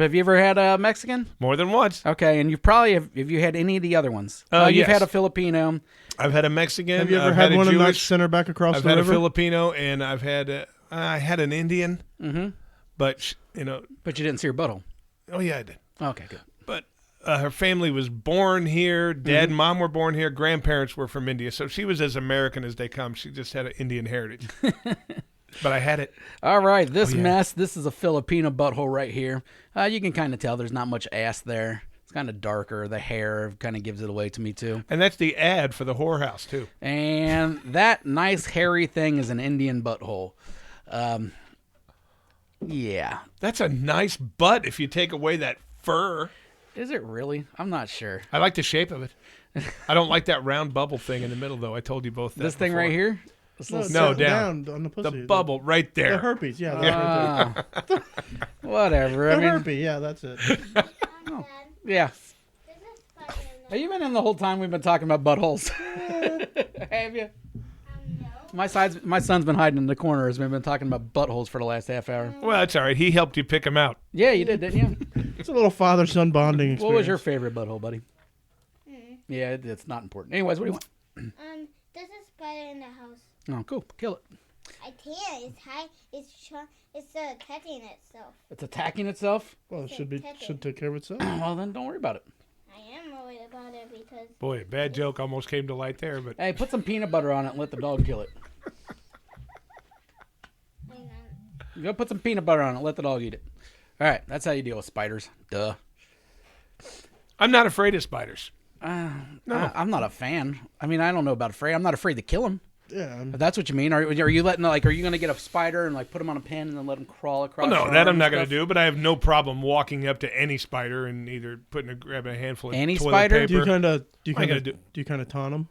Have you ever had a Mexican? More than once. Okay, and you probably have you had any of the other ones? You've Yes. had a Filipino. I've had a Mexican. have you ever I've had a one in that Jewish, center back across I've the had river? a Filipino, and I've had I had an Indian. Mm-hmm. But But you didn't see her butthole. oh yeah, I did. Okay, good. But her family was born here. Dad and mom were born here. Grandparents were from India, so she was as American as they come. She just had an Indian heritage. But I had it. All right, this Oh, yeah. mess. This is a Filipino butthole right here. You can kind of tell there's not much ass there. It's kind of darker. The hair kind of gives it away to me too. And that's the ad for the whorehouse, too. And that nice hairy thing is an Indian butthole. Yeah. That's a nice butt if you take away that fur. Is it really? I'm not sure. I like the shape of it. I don't like that round bubble thing in the middle, though. I told you both that This thing before. right here? This little No, sit down. on the pussy. The bubble right The there. herpes, yeah. That's right there. whatever. I The mean, herpes, yeah, that's it. Dad, yeah. this is spider in Have you been in the whole time we've been talking about buttholes? Have you? no. My son's been hiding in the corner as we've been talking about buttholes for the last half hour. Well, that's all right. He helped you pick him out. Yeah, you did, didn't you? It's a little father-son bonding experience. What was your favorite butthole, buddy? Yeah, it's not important. Anyways, what do you want? There's a spider in the house. Oh, cool. Kill it. I can't. It's high. It's attacking itself. It's attacking itself? Well, it should take care of itself. Well, then don't worry about it. I am worried about it because Boy, a bad joke almost came to light there, but Hey, put some peanut butter on it and let the dog kill it. hang on. You go put some peanut butter on it, let the dog eat it. All right, that's how you deal with spiders. Duh. I'm not afraid of spiders. I'm not a fan. I mean, I don't know about afraid. I'm not afraid to kill him. Yeah, If that's what you mean. Are you letting are you going to get a spider and put him on a pin and then let him crawl across? Well, no, your that arm I'm not and going to stuff? do, but I have no problem walking up to any spider and either grabbing a handful of Any toilet spider? paper. do you I gotta kind of taunt them?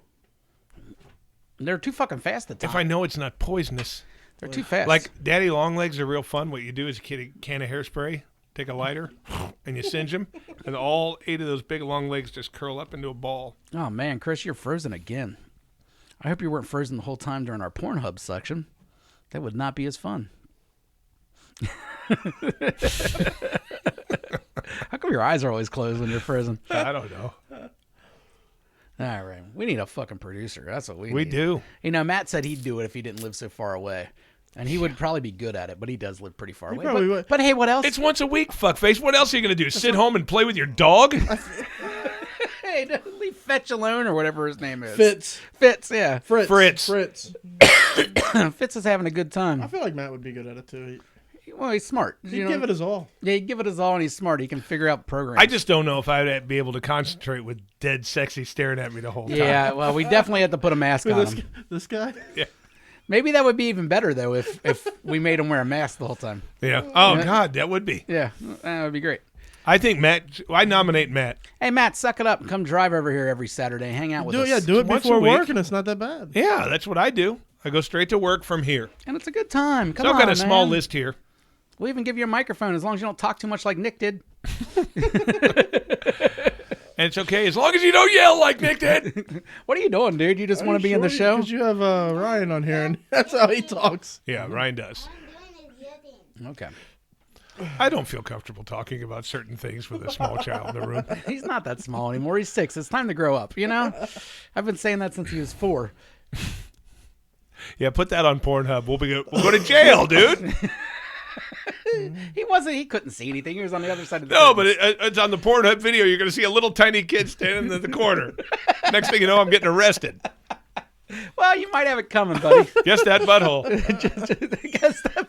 They're too fucking fast at If times. I know it's not poisonous. They're too fast. Like daddy long legs are real fun. What you do is you get a can of hairspray, take a lighter, and you singe them, and all 8 of those big long legs just curl up into a ball. Oh man, Chris, you're frozen again. I hope you weren't frozen the whole time during our Pornhub section. That would not be as fun. How come your eyes are always closed when you're frozen? I don't know. All right, we need a fucking producer. That's what we We need. do. You know, Matt said he'd do it if he didn't live so far away. And he would probably be good at it, but he does live pretty far away. probably But, would. but hey, what else? It's once a week, fuckface. What else are you going to do? Sit home and play with your dog? Hey, leave Fetch alone or whatever his name is. Fitz, yeah. Fritz, Fritz. Fitz is having a good I time. feel like Matt would be good at it too. Well, he's smart. He'd give it his all. Yeah, he'd give it his all, and he's smart. He can figure out programs. I just don't know if I'd be able to concentrate with dead sexy staring at me the whole time. Yeah, well, we definitely have to put a mask on him. This guy? Maybe that would be even better, though, if we made him wear a mask the whole time. Yeah. Oh, God, that would be. Yeah, that would be great. I think I nominate Matt. Hey, Matt, suck it up and come drive over here every Saturday. Hang out with us. Do it Once before a week. work, and it's not that bad. Yeah, that's what I do. I go straight to work from here. And it's a good time. Come So on, I've got a small man. list here. We'll even give you a microphone as long as you don't talk too much like Nick did. And it's okay as long as you don't yell like Nick did. What are you doing, dude? You just want to be in the show? Because you have Ryan on here, and that's how he talks. Yeah, Ryan does. What I'm doing is yelling. Okay. I don't feel comfortable talking about certain things with a small child in the room. He's not that small anymore. He's 6. It's time to grow up, you know? I've been saying that since he was 4. Yeah, put that on Pornhub. We'll go to jail, dude. He couldn't see anything. He was on the other side of the No, but curtains. it's on the Pornhub video. You're going to see a little tiny kid standing in the corner. Next thing you know, I'm getting arrested. Well, you might have it coming, buddy. Guess that butthole. Guess that.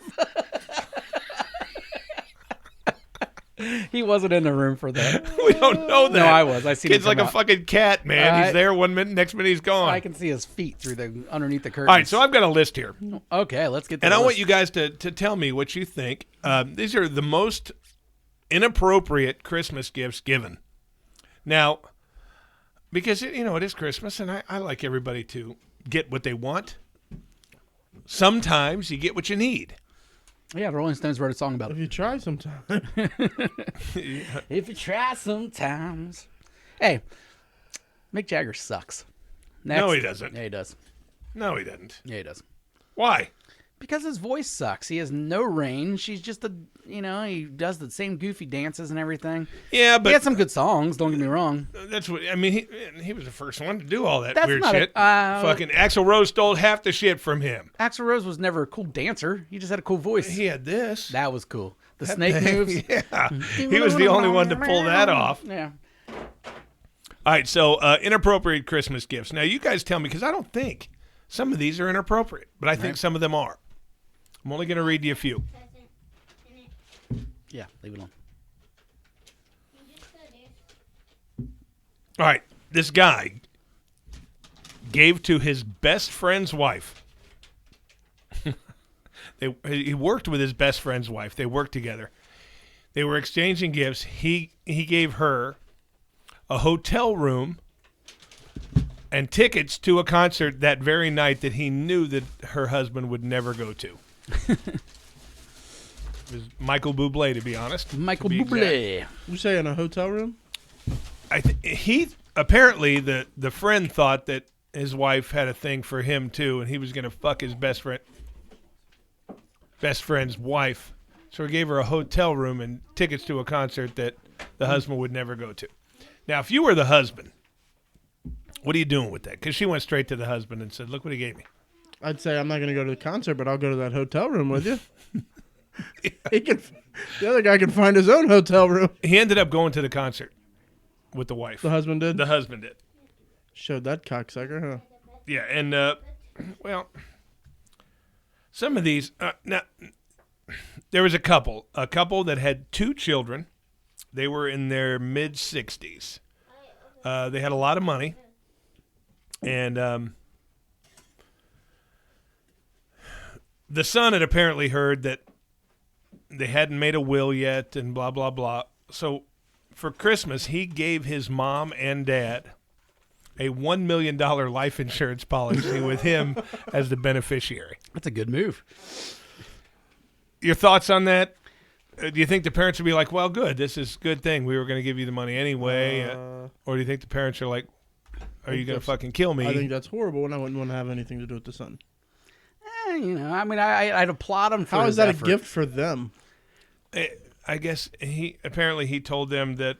He wasn't in the room for that. We don't know that. No, I was. I seen Kid's him like come a out. fucking cat, man. He's there 1 minute, next minute he's gone. I can see his feet through the underneath the curtains. All right, so I've got a list here. Okay, let's get. And I want you guys to tell me what you think. These are the most inappropriate Christmas gifts given. Now, because, it is Christmas, and I like everybody to get what they want. Sometimes you get what you need. Yeah, the Rolling Stones wrote a song about If it. you try sometime. If you try sometimes. Hey, Mick Jagger sucks. Next. No, he doesn't. Yeah, he does. No, he didn't. Yeah, he does. Why? Because his voice sucks. He has no range. He's just he does the same goofy dances and everything. Yeah, He but had some good songs, don't get me wrong. that's what I mean. He was the first one to do all that That's weird not a- shit. uh, Fucking Axl Rose stole half the shit from him. Axl Rose was never a cool dancer. He just had a cool voice. He had this. That was cool. The snake moves. Yeah, he was the only one to pull that off. Yeah. All right, so inappropriate Christmas gifts. Now, you guys tell me, because I don't think some of these are inappropriate, but I think some of them are. I'm only going to read you a few. Present in it. Yeah, leave it alone. You just put it. All right, this guy gave to his best friend's wife. He worked with his best friend's wife. They worked together. They were exchanging gifts. He gave her a hotel room and tickets to a concert that very night that he knew that her husband would never go to. It was Michael Bublé, to be honest. Michael to be Bublé. You say in a hotel room? He apparently the friend thought that his wife had a thing for him too, and he was going to fuck his best friend's wife. So he gave her a hotel room and tickets to a concert that the husband would never go to. Now, if you were the husband, what are you doing with that? Because she went straight to the husband and said, "Look what he gave me." I'd say I'm not going to go to the concert, but I'll go to that hotel room with you. The other guy can find his own hotel room. He ended up going to the concert with the wife. The husband did? The husband did. Showed that cocksucker, huh? Yeah, and well, some of these. Now, there was a couple that had 2 children. They were in their mid-60s. They had a lot of money, and the son had apparently heard that they hadn't made a will yet, and blah blah blah. So, for Christmas, he gave his mom and dad a $1 million life insurance policy with him as the beneficiary. That's a good move. Your thoughts on that? Do you think the parents would be like, well, good, this is a good thing. We were going to give you the money anyway. Or do you think the parents are like, are you going to fucking kill me? I think that's horrible, and I wouldn't want to have anything to do with the son. I mean, I'd applaud him for How his is that effort. a gift for them? I guess he told them that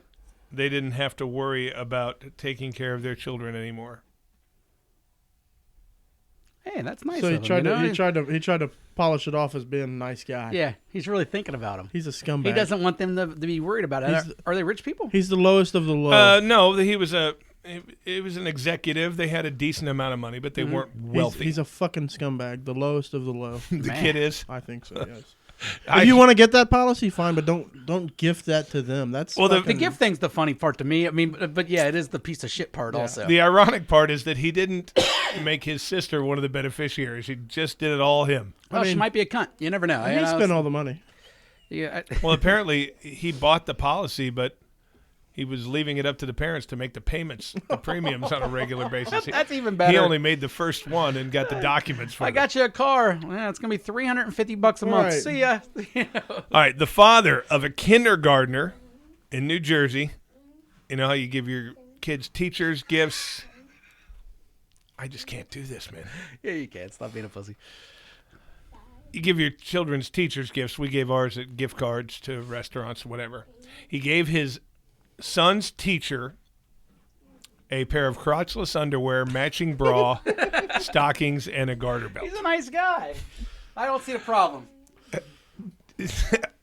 they didn't have to worry about taking care of their children anymore. Hey, that's nice So of him, he tried to polish it off as being a nice guy. Yeah, he's really thinking about him. He's a scumbag. He doesn't want them to be worried about it. Are they rich people? He's the lowest of the low. No, he was an executive. They had a decent amount of money, but they weren't wealthy. He's a fucking scumbag. The lowest of the low. The kid is. I think so, yes. I- If you want to get that policy, fine, but don't gift that to them. That's Well, the The gift thing's the funny part to me. I mean, but yeah, it is the piece of shit part also. The ironic part is that he didn't make his sister one of the beneficiaries. He just did it all him. Well, she mean, might be a cunt. You never know. He spent all the money. Yeah, Well, apparently he bought the policy, but he was leaving it up to the parents to make the payments, the premiums on a regular basis. That's even better. He only made the first one and got the documents for I it. got you a car. Yeah, it's gonna be $350 a month. Right. See ya. All right, the father of a kindergartner in New Jersey. You know how you give your kids' teachers gifts. I just can't do this, man. Yeah, you can. Stop being a pussy. You give your children's teachers gifts. We gave ours at gift cards to restaurants, whatever. He gave his son's teacher a pair of crotchless underwear, matching bra, stockings, and a garter belt. He's a nice guy. I don't see a problem.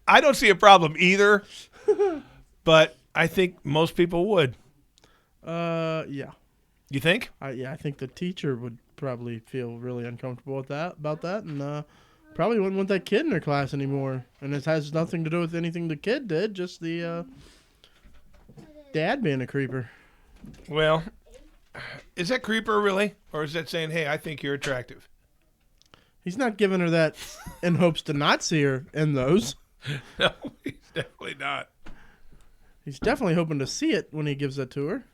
I don't see a problem either, but I think most people would. Yeah. You think? I think the teacher would probably feel really uncomfortable with about that, and probably wouldn't want that kid in their class anymore. And it has nothing to do with anything the kid did, just the dad being a creeper. Well, is that creeper really? Or is that saying, hey, I think you're attractive? He's not giving her that in hopes to not see her in those. No, he's definitely not. He's definitely hoping to see it when he gives that to her.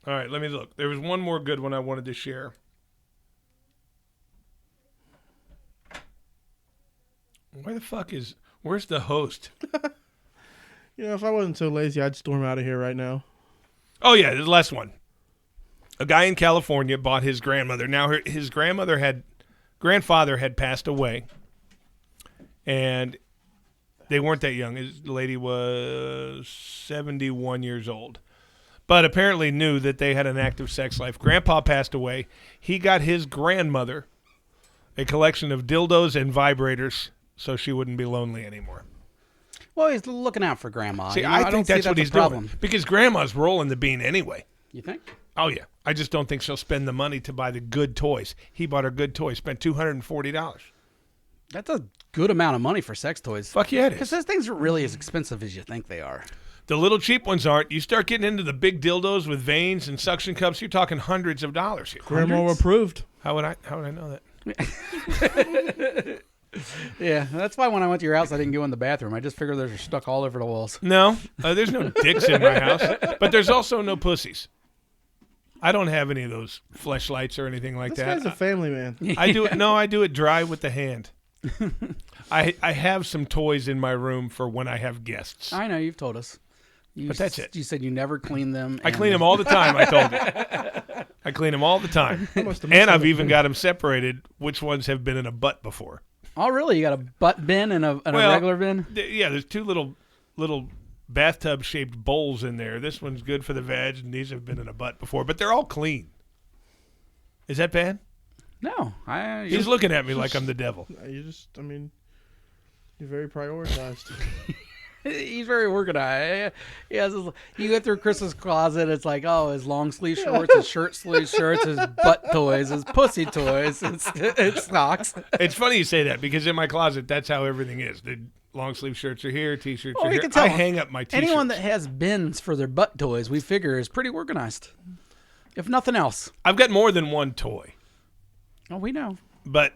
All right, let me look. There was one more good one I wanted to share. Where's the host? If I wasn't so lazy, I'd storm out of here right now. Oh, yeah, the last one. A guy in California bought his grandmother. Now, his grandfather had passed away, and they weren't that young. His lady was 71 years old, but apparently knew that they had an active sex life. Grandpa passed away. He got his grandmother a collection of dildos and vibrators so she wouldn't be lonely anymore. Well, he's looking out for Grandma. See, I I don't think see that's what a he's problem. doing because Grandma's rolling the bean anyway. You think? Oh, yeah. I just don't think she'll spend the money to buy the good toys. He bought her good toys, spent $240. That's a good amount of money for sex toys. Fuck yeah, it Because is. those things are really as expensive as you think they are. The little cheap ones aren't. You start getting into the big dildos with veins and suction cups, you're talking hundreds of dollars here. Grandma Hundreds? approved. How would I know that? Yeah, that's why when I went to your house, I didn't go in the bathroom. I just figured they're stuck all over the walls. No, there's no dicks in my house, but there's also no pussies. I don't have any of those fleshlights or anything like This that. guy's a family man. I do it. No, I do it dry with the hand. I have some toys in my room for when I have guests. I know, you've told us. But that's it. You said you never clean them. I clean them all the time, I told you. I clean them all the time. must have And I've missed even got them separated, which ones have been in a butt before. Oh, really? You got a butt bin and a regular bin? Yeah, there's two little bathtub-shaped bowls in there. This one's good for the veg, and these have been in a butt before. But they're all clean. Is that bad? No. He's looking at me like I'm the devil. You're very prioritized. He's very organized. You go through Chris's closet, it's like, oh, his long sleeve shorts, his shirt sleeve shirts, his butt toys, his pussy toys, his socks. It's funny you say that because in my closet, that's how everything is. The long sleeve shirts are here, t-shirts are you here. can tell I hang up my t-shirts. Anyone that has bins for their butt toys, we figure, is pretty organized. If nothing else. I've got more than one toy. Oh, we know. But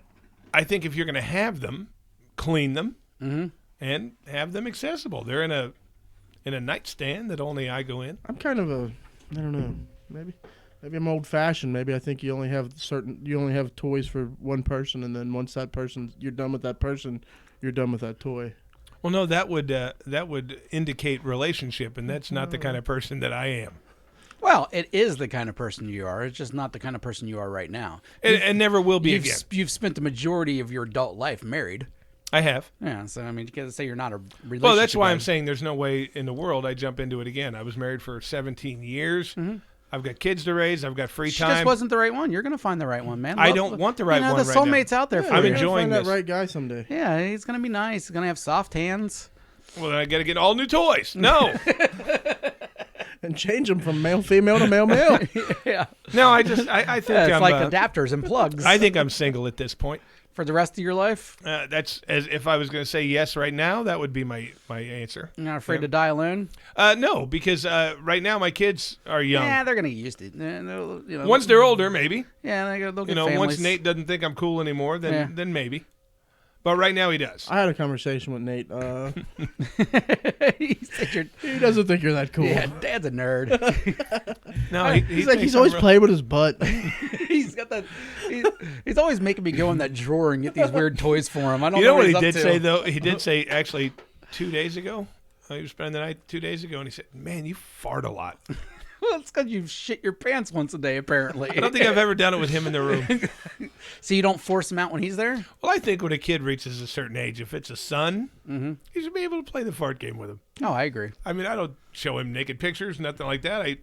I think if you're going to have them, clean them, and have them accessible. They're in a nightstand that only I go in. I'm kind of I don't know. Maybe I'm old fashioned. Maybe I think you only have toys for one person, and then once you're done with that person, you're done with that toy. Well, no, that would indicate relationship, and that's not the kind of person that I am. Well, it is the kind of person you are. It's just not the kind of person you are right now. And never will be again. You've spent the majority of your adult life married. I have. Yeah, so I mean, you can't say you're not a relationship. Well, that's why guy. I'm saying there's no way in the world I jump into it again. I was married for 17 years. I've got kids to raise. I've got free She time. just wasn't the right one. You're going to find the right one, man. I don't want the right one The right now. soulmate's out there for I'm you. enjoying find this. that right guy someday. Yeah, he's going to be nice. He's going to have soft hands. Well, then I got to get all new toys. No. And change them from male female to male male. Yeah. No, I think It's I'm like adapters and plugs. I think I'm single at this point. For the rest of your life? That's as if I was going to say yes right now, that would be my answer. You're not afraid to die alone? No, because right now my kids are young. Yeah, they're going to get used to it. Once they're older, maybe. Yeah, they'll get Once families. Nate doesn't think I'm cool anymore, then maybe. But right now he does. I had a conversation with Nate. He said you're, He doesn't think you're that cool. yeah, Dad's a nerd. No, He's like he's always played with his butt. He's got that. He's always making me go in that drawer and get these weird toys for him. I don't You know what he's he up did to. say though? He did say actually 2 days ago. He was spending the night 2 days ago, and he said, "Man, you fart a lot." Well, it's because you shit your pants once a day, apparently. I don't think I've ever done it with him in the room. So you don't force him out when he's there? Well, I think when a kid reaches a certain age, if it's a son, he should be able to play the fart game with him. Oh, I agree. I mean, I don't show him naked pictures, nothing like that.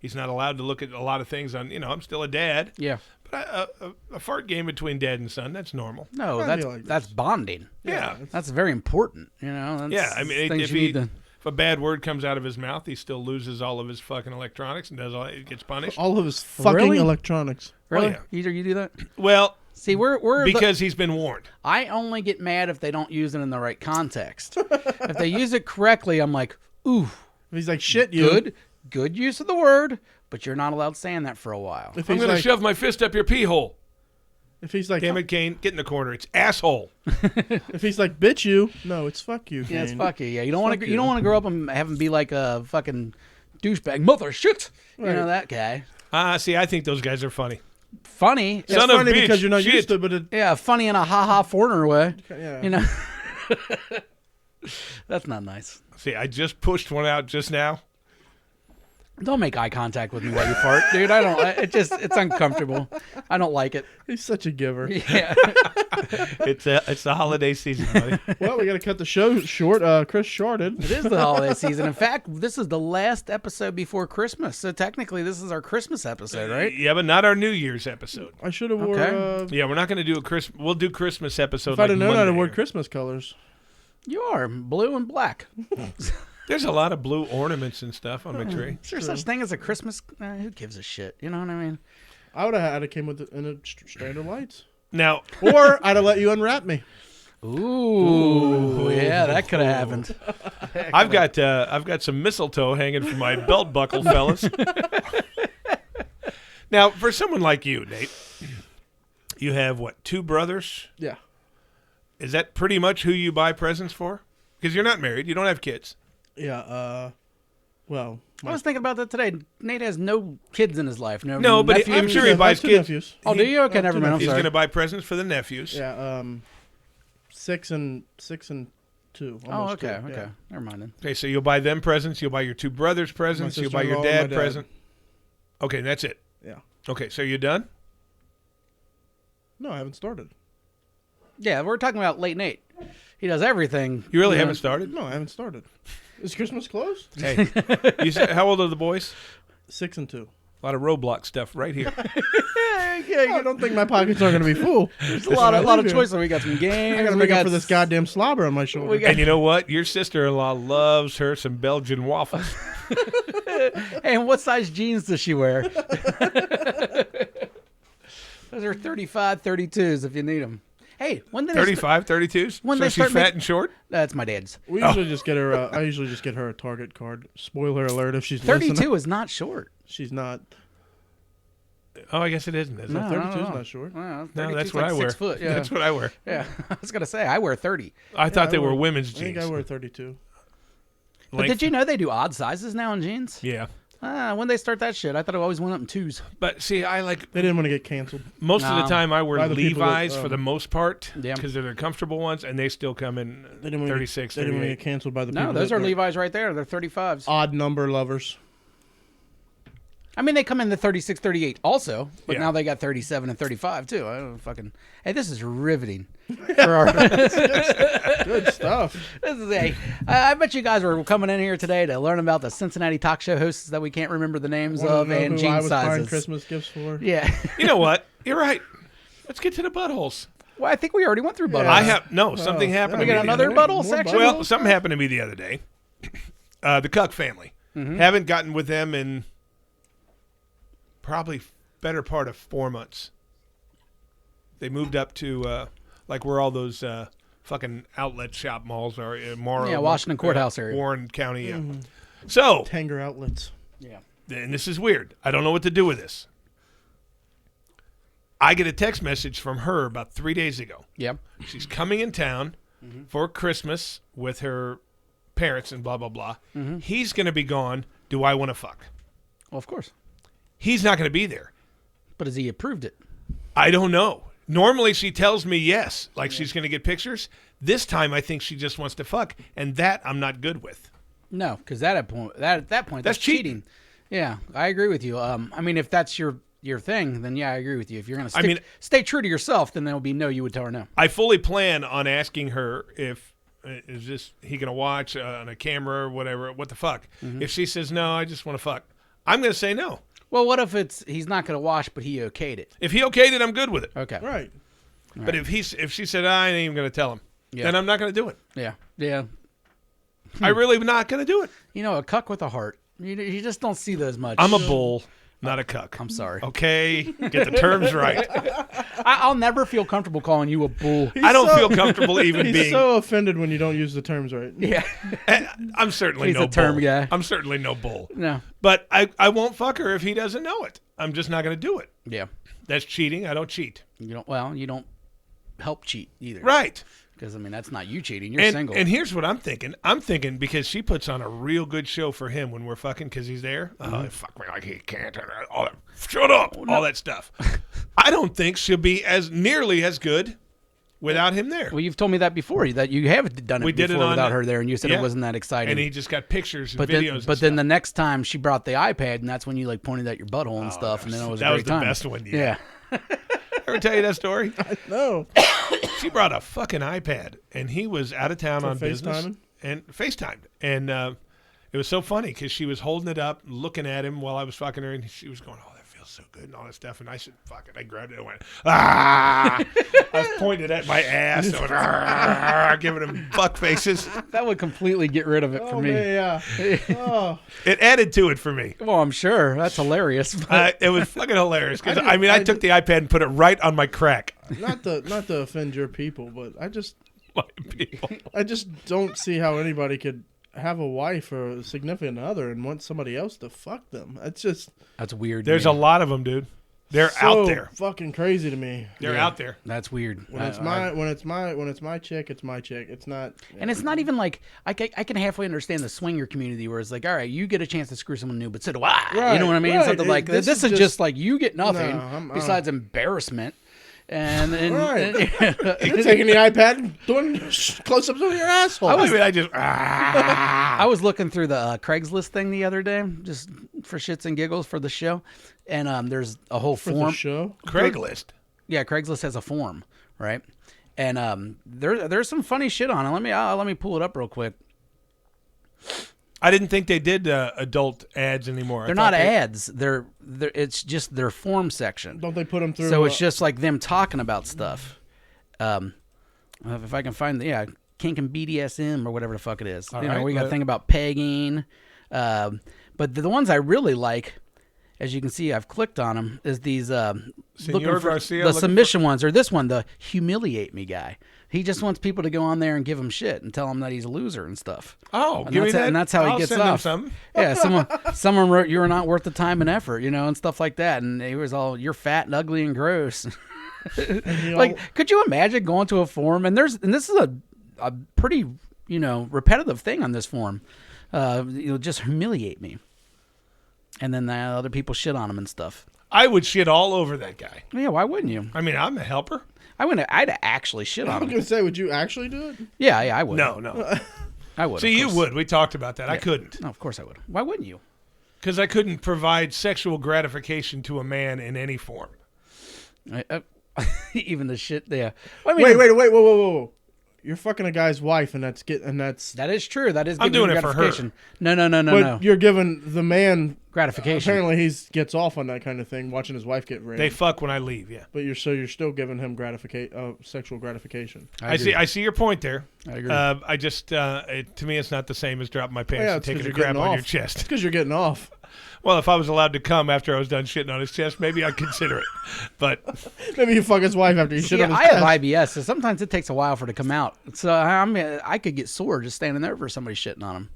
He's not allowed to look at a lot of things on, I'm still a dad. Yeah. But a fart game between dad and son, that's normal. No, I feel like that's bonding. Yeah. That's very important. That's Yeah, I mean, things you need to- if a bad word comes out of his mouth, he still loses all of his fucking electronics and he gets punished. All of his fucking Really? electronics. Really? yeah. You do that? Well, See, we're because he's been warned. I only get mad if they don't use it in the right context. If they use it correctly, I'm like, ooh, He's like, shit, you. good use of the word, but you're not allowed saying that for a while. If I'm he's going to like, shove my fist up your pee hole. if he's like, Damn it, Kane. Get in the corner. It's asshole. if he's like, bitch you. No, it's fuck you. Yeah, it's Kane. fuck you. Yeah, you don't want Fuck to. you. You don't want to grow up and have him be like a fucking douchebag, mother shit. You Right. know that guy. See, I think those guys are funny. Funny. It's Son of funny bitch, because you're not shit. used to it, but it, Yeah, funny in a ha-ha foreigner way. yeah. You know. That's not nice. See, I just pushed one out just now. Don't make eye contact with me while you fart, dude. I don't. It's uncomfortable. I don't like it. He's such a giver. Yeah. It's the holiday season, buddy. Well, we got to cut the show short. Chris shorted. It is the holiday season. In fact, this is the last episode before Christmas. So technically, this is our Christmas episode, right? Yeah, but not our New Year's episode. I should have wore. Okay. Yeah, we're not going to do a Christmas. We'll do Christmas episode. If I'd have known, I'd have Monday. worn Christmas colors. You are blue and black. There's a lot of blue ornaments and stuff on my tree. Is there such thing as a Christmas? Who gives a shit? You know what I mean? I would have had it came with in a strand of lights, Now, or I'd have let you unwrap me. Ooh, yeah, that could have happened. I've got some mistletoe hanging from my belt buckle, fellas. Now, for someone like you, Nate, you have what, 2 brothers? Yeah. Is that pretty much who you buy presents for? Because you're not married, you don't have kids. Yeah. Well, I was thinking about that today. Nate has no kids in his life. No, but nephews. I'm sure he I have buys 2 kids. nephews. Oh, do you? Okay, I have never 2 mind. I'm He's sorry. going to buy presents for the nephews. Yeah. 6 and 2. Oh, Almost okay, 2, okay. yeah. Never mind then. Okay, so you'll buy them presents, you'll buy your 2 brothers presents, you'll buy your sister-in-law and dad my dad. present. Okay, that's it. Yeah. Okay, so you done? No, I haven't started. Yeah, we're talking about late Nate. He does everything. You really know. haven't started? No, I haven't started. Is Christmas closed? Hey, you said, how old are the boys? 6 and 2. A lot of Roblox stuff right here. Yeah, you don't think my pockets aren't going to be full? There's a lot of choices. We got some games. I got to we make got up for this goddamn slobber on my shoulder. we got- And you know what? Your sister-in-law loves her some Belgian waffles. Hey, and what size jeans does she wear? Those are 35, 32s if you need them. Hey, when did 35, 32s? When so they she's start fat make- and short? That's my dad's. We usually just get her. I usually just get her a Target card. Spoiler alert: if she's 32 listening, is not short. she's not. Oh, I guess it isn't, is it? No, 32 is no. not short. Well, No, 32 that's is what like I wear. 6 foot. Yeah. That's what I wear. Yeah. I was going to say, I wear 30. I thought I they were wear- women's I think jeans. I wear 32. But did you know they do odd sizes now in jeans? Yeah. When they start that shit, I thought it always went up in 2s. But see, I like They didn't want to get canceled. most of the No. time I wear By the people that, Levi's for the most part Yeah. because they're the comfortable ones, and they still come in They didn't want 36, They didn't want to 38. get canceled by the No, people. those that are Levi's right there. They're 35s. odd number lovers. I mean, they come in the 36, 38 also, but Yeah. now they got 37 and 35 too. I don't fucking. Hey, this is riveting. For our, Good stuff. this is a. I bet you guys were coming in here today to learn about the Cincinnati talk show hosts that we can't remember the names Wanna of know and who I jean was buying sizes. Christmas gifts for? Yeah. You know what? You're right. Let's get to the buttholes. Well, I think we already went through buttholes. I have something happened We to me. got the another other day. butthole More section. Well, something happened to me the other day. The Cuck family. Haven't gotten with them in probably better part of 4 months. They moved up to like where all those fucking outlet shop malls are in Morrow. Yeah, Washington Courthouse area. Warren County, yeah. So, Tanger outlets. Yeah. and this is weird. I don't know what to do with this. I get a text message from her about 3 days ago. Yeah. She's coming in town for Christmas with her parents and blah, blah, blah. He's going to be gone. Do I want to fuck? Well, of course. He's not going to be there. But has he approved it? I don't know. Normally she tells me yes, like she's going to get pictures. This time I think she just wants to fuck, and that I'm not good with. No, because at that point That's cheating. Yeah, I agree with you. I mean, if that's your thing, then yeah, I agree with you. If you're gonna stay true to yourself, then there will be no. You would tell her no. I fully plan on asking her if is this he gonna watch on a camera or whatever. What the fuck? Mm-hmm. If she says no, I just want to fuck. I'm gonna say no. Well, what if he's not gonna watch, but he okayed it? If he okayed it, I'm good with it. Okay. Right. But if she said I ain't even gonna tell him, then I'm not gonna do it. Yeah. Yeah. I really not gonna do it. You know, a cuck with a heart. You just don't see those much. I'm a bull, not a cuck. I'm sorry. Okay, get the terms right. I'll never feel comfortable calling you a bull. I don't feel comfortable even He's being. so offended when you don't use the terms right. Yeah. I'm certainly He's no a term bull. guy. I'm certainly no bull. No. But I won't fuck her if he doesn't know it. I'm just not going to do it. Yeah. That's cheating. I don't cheat. You don't help cheat either. Right. Because I mean that's not you cheating. You're single. And here's what I'm thinking. I'm thinking because she puts on a real good show for him when we're fucking because he's there. Oh, fuck me like he can't. All that, shut up. All that stuff. I don't think she'll be as nearly as good without him there. Well, you've told me that before. That you have done it We did it before on without her there, and you said yeah. it wasn't that exciting. And he just got pictures and but videos. then the next time she brought the iPad, and that's when you like pointed at your butthole and stuff, and then it was that a was great the time. best one. Yeah. Ever tell you that story? No. She brought a fucking iPad, and he was out of town For on business FaceTiming? and FaceTimed, and it was so funny because she was holding it up, looking at him while I was fucking her, and she was going, "Oh, that feels so good," and all that stuff. And I said, "Fuck it!" I grabbed it and went, "Ah!" I was pointed at my ass, and I was giving him fuck faces. That would completely get rid of it for Oh, me. man, yeah. Oh. It added to it for me. Well, I'm sure that's hilarious. But It was fucking hilarious because I took the iPad and put it right on my crack. Not to offend your people, but I just People. don't see how anybody could have a wife or a significant other and want somebody else to fuck them. It's just that's weird. There's a lot of them, dude. They're so out there. fucking crazy to me. They're out there. That's weird. When it's my chick, it's my chick. It's not. And it's not even like I can halfway understand the swinger community where it's like, all right, you get a chance to screw someone new, but so do I. Right, You know what I mean? right. Something like this is just like you get nothing No, besides embarrassment. And Right. You're taking the iPad and doing close-ups of your asshole. I was looking through the Craigslist thing the other day, just for shits and giggles for the show, and there's a whole for form. the show. Craigslist. Yeah, Craigslist has a form, right? And there's some funny shit on it. Let me pull it up real quick. I didn't think they did adult ads anymore. They're not ads. They're it's just their form section. Don't they put them through? So it's just like them talking about stuff. If I can find kink and BDSM or whatever the fuck it is. right, we got a thing about pegging. But the ones I really like, as you can see, I've clicked on them, is these Senor Garcia the looking submission ones, or this one, the humiliate me guy. He just wants people to go on there and give him shit and tell him that he's a loser and stuff. Oh, and give me that. And that's how I'll he gets send him off. something. Yeah, someone wrote, "You're not worth the time and effort," and stuff like that. And he was all, "You're fat and ugly and gross." Like, could you imagine going to a forum and this is a pretty repetitive thing on this forum. Just humiliate me, and then the other people shit on him and stuff. I would shit all over that guy. Yeah, why wouldn't you? I mean, I'm a helper. I'd actually shit I on was him. gonna say, would you actually do it? Yeah, I would. No. I would. See, of you course. would. We talked about that. I couldn't No, of course I would. Why wouldn't you? because I couldn't provide sexual gratification to a man in any form. Even the shit. Yeah. Well, I mean, Wait, whoa. You're fucking a guy's wife, and that's That is true. That is. I'm giving doing you it for her. gratification. No. But you're giving the man Gratification. Apparently, he gets off on that kind of thing, watching his wife get raped. They fuck when I leave. Yeah. But you're still giving him sexual gratification. I see your point there. I agree. I just to me, it's not the same as dropping my pants Yeah, and it's 'cause taking a you're crap getting on off. your chest. It's because you're getting off. Well, if I was allowed to come after I was done shitting on his chest, maybe I'd consider it. But Maybe you fuck his wife after you shit See, on his I chest. have IBS, so sometimes it takes a while for it to come out. So I could get sore just standing there for somebody shitting on him.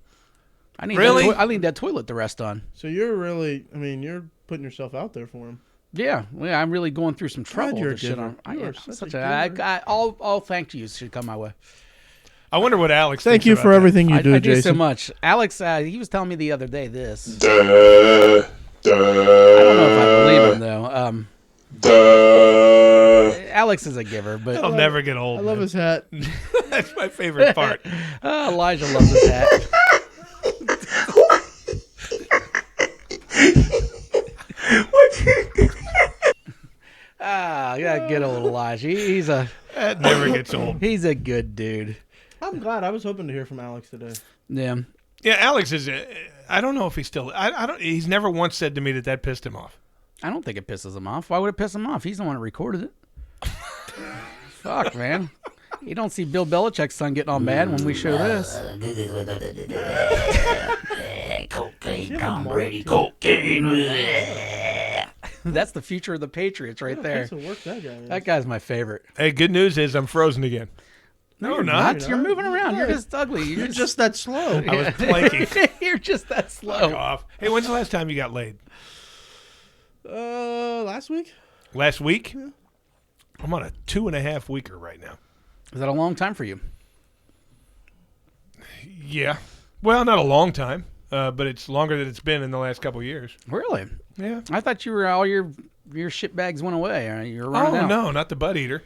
I need Really? I need that toilet to rest on. So you're really, you're putting yourself out there for him. Yeah, I'm really going through some trouble you're a to shit giver. on. I You are am such such a a giver. all thank yous should come my way. I wonder what Alex. Thank thinks you about for that. everything you do, I do so Jason. much. Alex, he was telling me the other day this. I don't know if I believe him though. Alex is a giver, but I'll never get old. I love man. his hat. That's my favorite part. Elijah loves his hat. Yeah, good old Elijah. He's a That never gets old. he's a good dude. I'm glad. I was hoping to hear from Alex today. Yeah. Yeah, Alex is. I don't know if he's still. I don't. He's never once said to me that pissed him off. I don't think it pisses him off. Why would it piss him off? He's the one that recorded it. Fuck, man. You don't see Bill Belichick's son getting all mad when we show this. Cocaine, Tom Brady, cocaine. That's the future of the Patriots right there. Thanks for work that guy. is. That guy's my favorite. Hey, good news is I'm frozen again. No, You're not. not. You're moving around. You're just ugly. You're just that slow. I was planking. You're just that Fuck slow. off. Hey, when's the last time you got laid? Last week? Last week? I'm on a 2.5 weeker right now. Is that a long time for you? Yeah. Well, not a long time, but it's longer than it's been in the last couple of years. Really? Yeah. I thought you were all your shit bags went away. You're running Oh out. no, not the butt eater.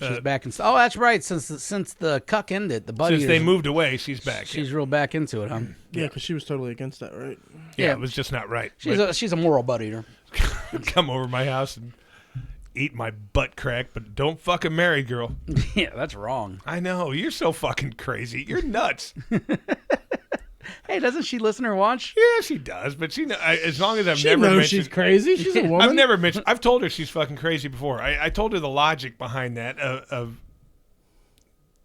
She's back in. Oh, that's right. Since the cuck ended, the buddy. Since they moved away, she's back. She's real back into it, huh? Yeah, because she was totally against that, right? yeah, yeah. it was just not right. She's a moral butt eater. Come over my house and eat my butt crack, but don't fuck a married girl. Yeah, that's wrong. I know, you're so fucking crazy. You're nuts. Hey, doesn't she listen or watch? Yeah, she does, but as long as I've She never knows mentioned, she's crazy. She's a woman. I've never mentioned. I've told her she's fucking crazy before. I told her the logic behind that of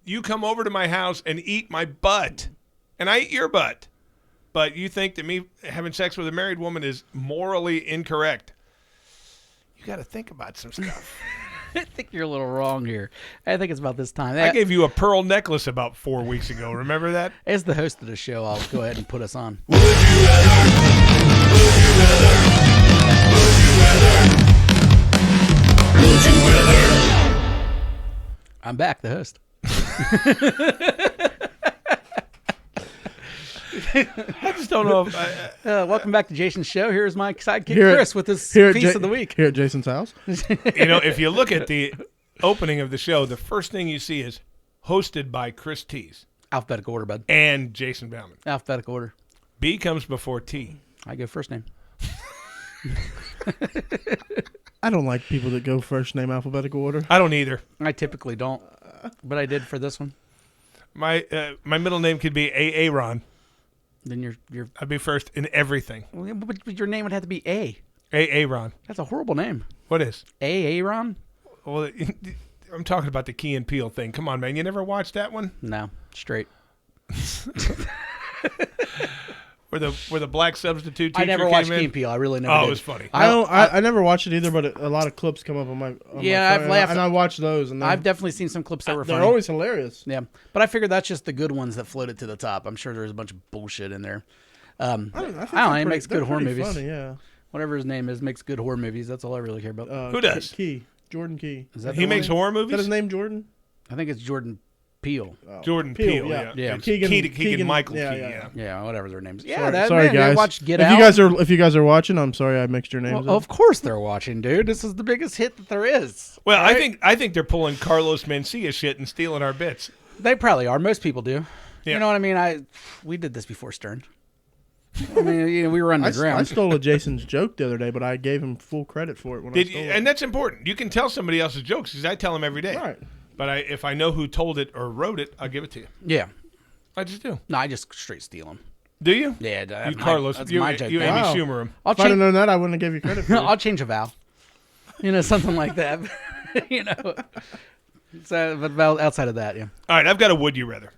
you come over to my house and eat my butt, and I eat your butt, but you think that me having sex with a married woman is morally incorrect. You got to think about some stuff. I think you're a little wrong here. I think it's about this time. I gave you a pearl necklace about 4 weeks ago. Remember that? As the host of the show, I'll go ahead and put us on. I'm back, the host. I just don't know if Welcome back to Jason's show. Here's my sidekick Here- Chris with his Here at piece of the week. Here at Jason's house. if you look at the opening of the show, the first thing you see is hosted by Chris Tees Alphabetical order, bud. and Jason Bauman. Alphabetical order. B comes before T. I go first name. I don't like people that go first name alphabetical order. I don't either. I typically don't, but I did for this one. My middle name could be Aaron. Then you're I'd be first in everything. but your name would have to be A. Aaron. That's a horrible name. What is? Aaron? Well, I'm talking about the Key and Peele thing. Come on, man. You never watched that one? No, straight. Where the black substitute teacher I never came watched in? Key and Peele. I really never Oh, did. it was funny. I never watched it either, but a lot of clips come up on my Yeah, I've phone, laughed. and I watch those, and I've definitely seen some clips that were they're funny. always hilarious. Yeah, but I figured that's just the good ones that floated to the top. I'm sure there's a bunch of bullshit in there. I don't know. I don't know, he makes good horror pretty movies. Funny, yeah. Whatever his name is, makes good horror movies. That's all I really care about. Who does? Key. Jordan Key. Is that He the makes one? horror Is that movies? his name, Jordan? I think it's Jordan Peele. Jordan Peele, yeah. Yeah. It's Keegan- Keegan Michael yeah, Key, yeah. yeah. Yeah, whatever their names. Yeah, Sorry, that sorry man, they guys. watched Get if Out. if you guys are watching, I'm sorry I mixed your names Well, up. of course they're watching, dude. This is the biggest hit that there is. Well, I think they're pulling Carlos Mencia shit and stealing our bits. They probably are. Most people do. Yeah. You know what I mean? We did this before Stern. I mean, we were I underground. stole a Jason's joke the other day, but I gave him full credit for it when I Did stole you, it. and that's important. You can tell somebody else's jokes because I tell them every day. Right. But if I know who told it or wrote it, I'll give it to you. Yeah. I just do. No, I just straight steal them. Do you? Yeah, You Carlos, that's you my joke. Amy Wow. Schumer him. I'll If I'd have change. known that, I wouldn't have given you credit for it. I'll change a vowel. You know, something like that. You know. So, but outside of that, yeah. All right, I've got a would you rather.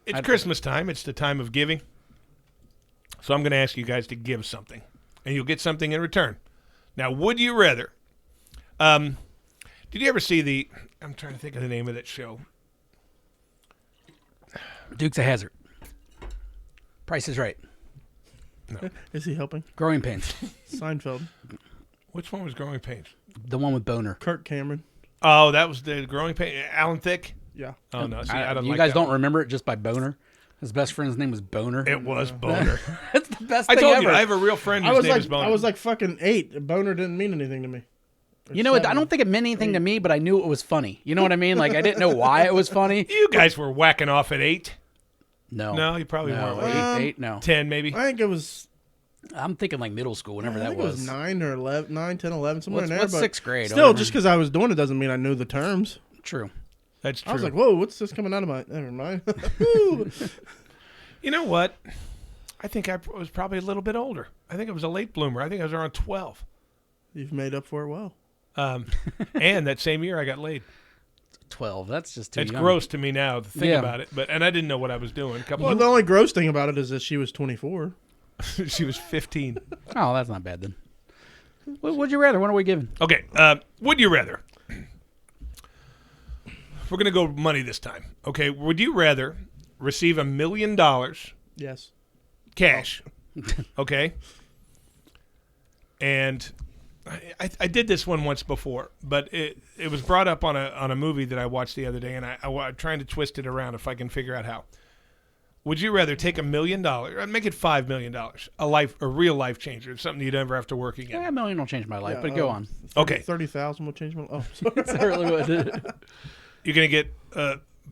It's Christmas time. It's the time of giving. So I'm going to ask you guys to give something, and you'll get something in return. Now, would you rather? Did you ever see the? I'm trying to think of the name of that show. Dukes of Hazzard. Price is Right. Is he helping? Growing Pains. Seinfeld. Which one was Growing Pains? The one with Boner. Kirk Cameron. Oh, that was the Growing Pains. Alan Thicke. Yeah. Oh no, see, I don't you like guys that don't one. remember it just by Boner? His best friend's name was Boner. It was Boner. That's the best I thing told ever. you, I have a real friend I whose was name like is Boner. I was like fucking 8. Boner didn't mean anything to me. You know what? I don't think it meant anything to me, but I knew it was funny. You know what I mean? Like, I didn't know why it was funny. You guys were whacking off at 8. No. No, you probably No, weren't. eight, no. 10 maybe. I think it was I'm thinking like middle school, whenever I that think it was 9 or 11, 9, 10, 11, somewhere What's, in there. what's But sixth grade? still, Whatever. just because I was doing it doesn't mean I knew the terms. True. That's true. I was like, whoa, what's this coming out of my... Never mind. You know what? I think I was probably a little bit older. I think I was a late bloomer. I think I was around 12. You've made up for it well. And that same year I got laid. 12. That's just too It's young. gross to me now to think Yeah. about it. And I didn't know what I was doing. A couple Well, the only gross thing about it is that she was 24. she was 15. Oh, that's not bad then. Would you rather? What are we giving? Okay. Would you rather? We're going to go money this time. Okay. Would you rather receive $1 million Yes. cash? Okay. And I did this one once before, but it was brought up on a movie that I watched the other day, and I'm trying to twist it around if I can figure out how. Would you rather take $1 million, or make it $5 million, a real life changer, something you'd never have to work again? Yeah, $1 million will change my life, but go on. Okay. 30,000 will change my... Oh, sorry. It certainly would. You're going to get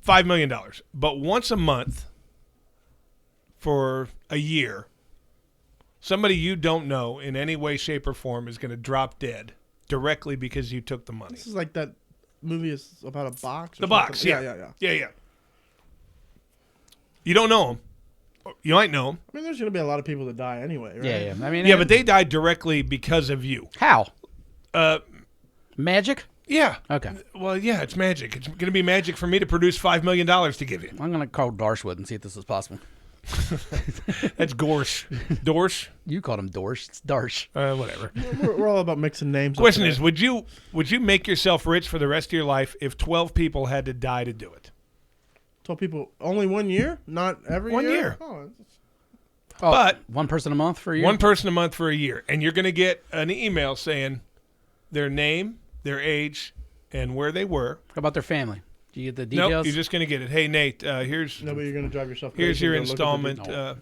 $5 million, but once a month for a year, somebody you don't know in any way, shape, or form is going to drop dead directly because you took the money. This is like that movie is about a box. Or The box, something. yeah. Yeah. Yeah. You don't know them. You might know them. I mean, there's going to be a lot of people that die anyway, right? Yeah. I mean, Yeah, but they died directly because of you. how? Uh, Magic? yeah. Okay. Well, yeah, it's magic. It's going to be magic for me to produce $5 million to give you. I'm going to call Darshwood and see if this is possible. That's Gorsh. Dorsh? You called him Dorsh. It's Darsh. Whatever. We're all about mixing names. up Question today. is, would you make yourself rich for the rest of your life if 12 people had to die to do it? 12 people, only 1 year? Not every 1 year? year. Oh, Oh, But- one person a month for a year? One person a month for a year. And you're going to get an email saying their name, their age, and where they were. How about their family? Do you get the details? Nope, you're just going to get it. Hey, Nate, here's no, but you're going to drive yourself here's crazy your to look at the installment. details.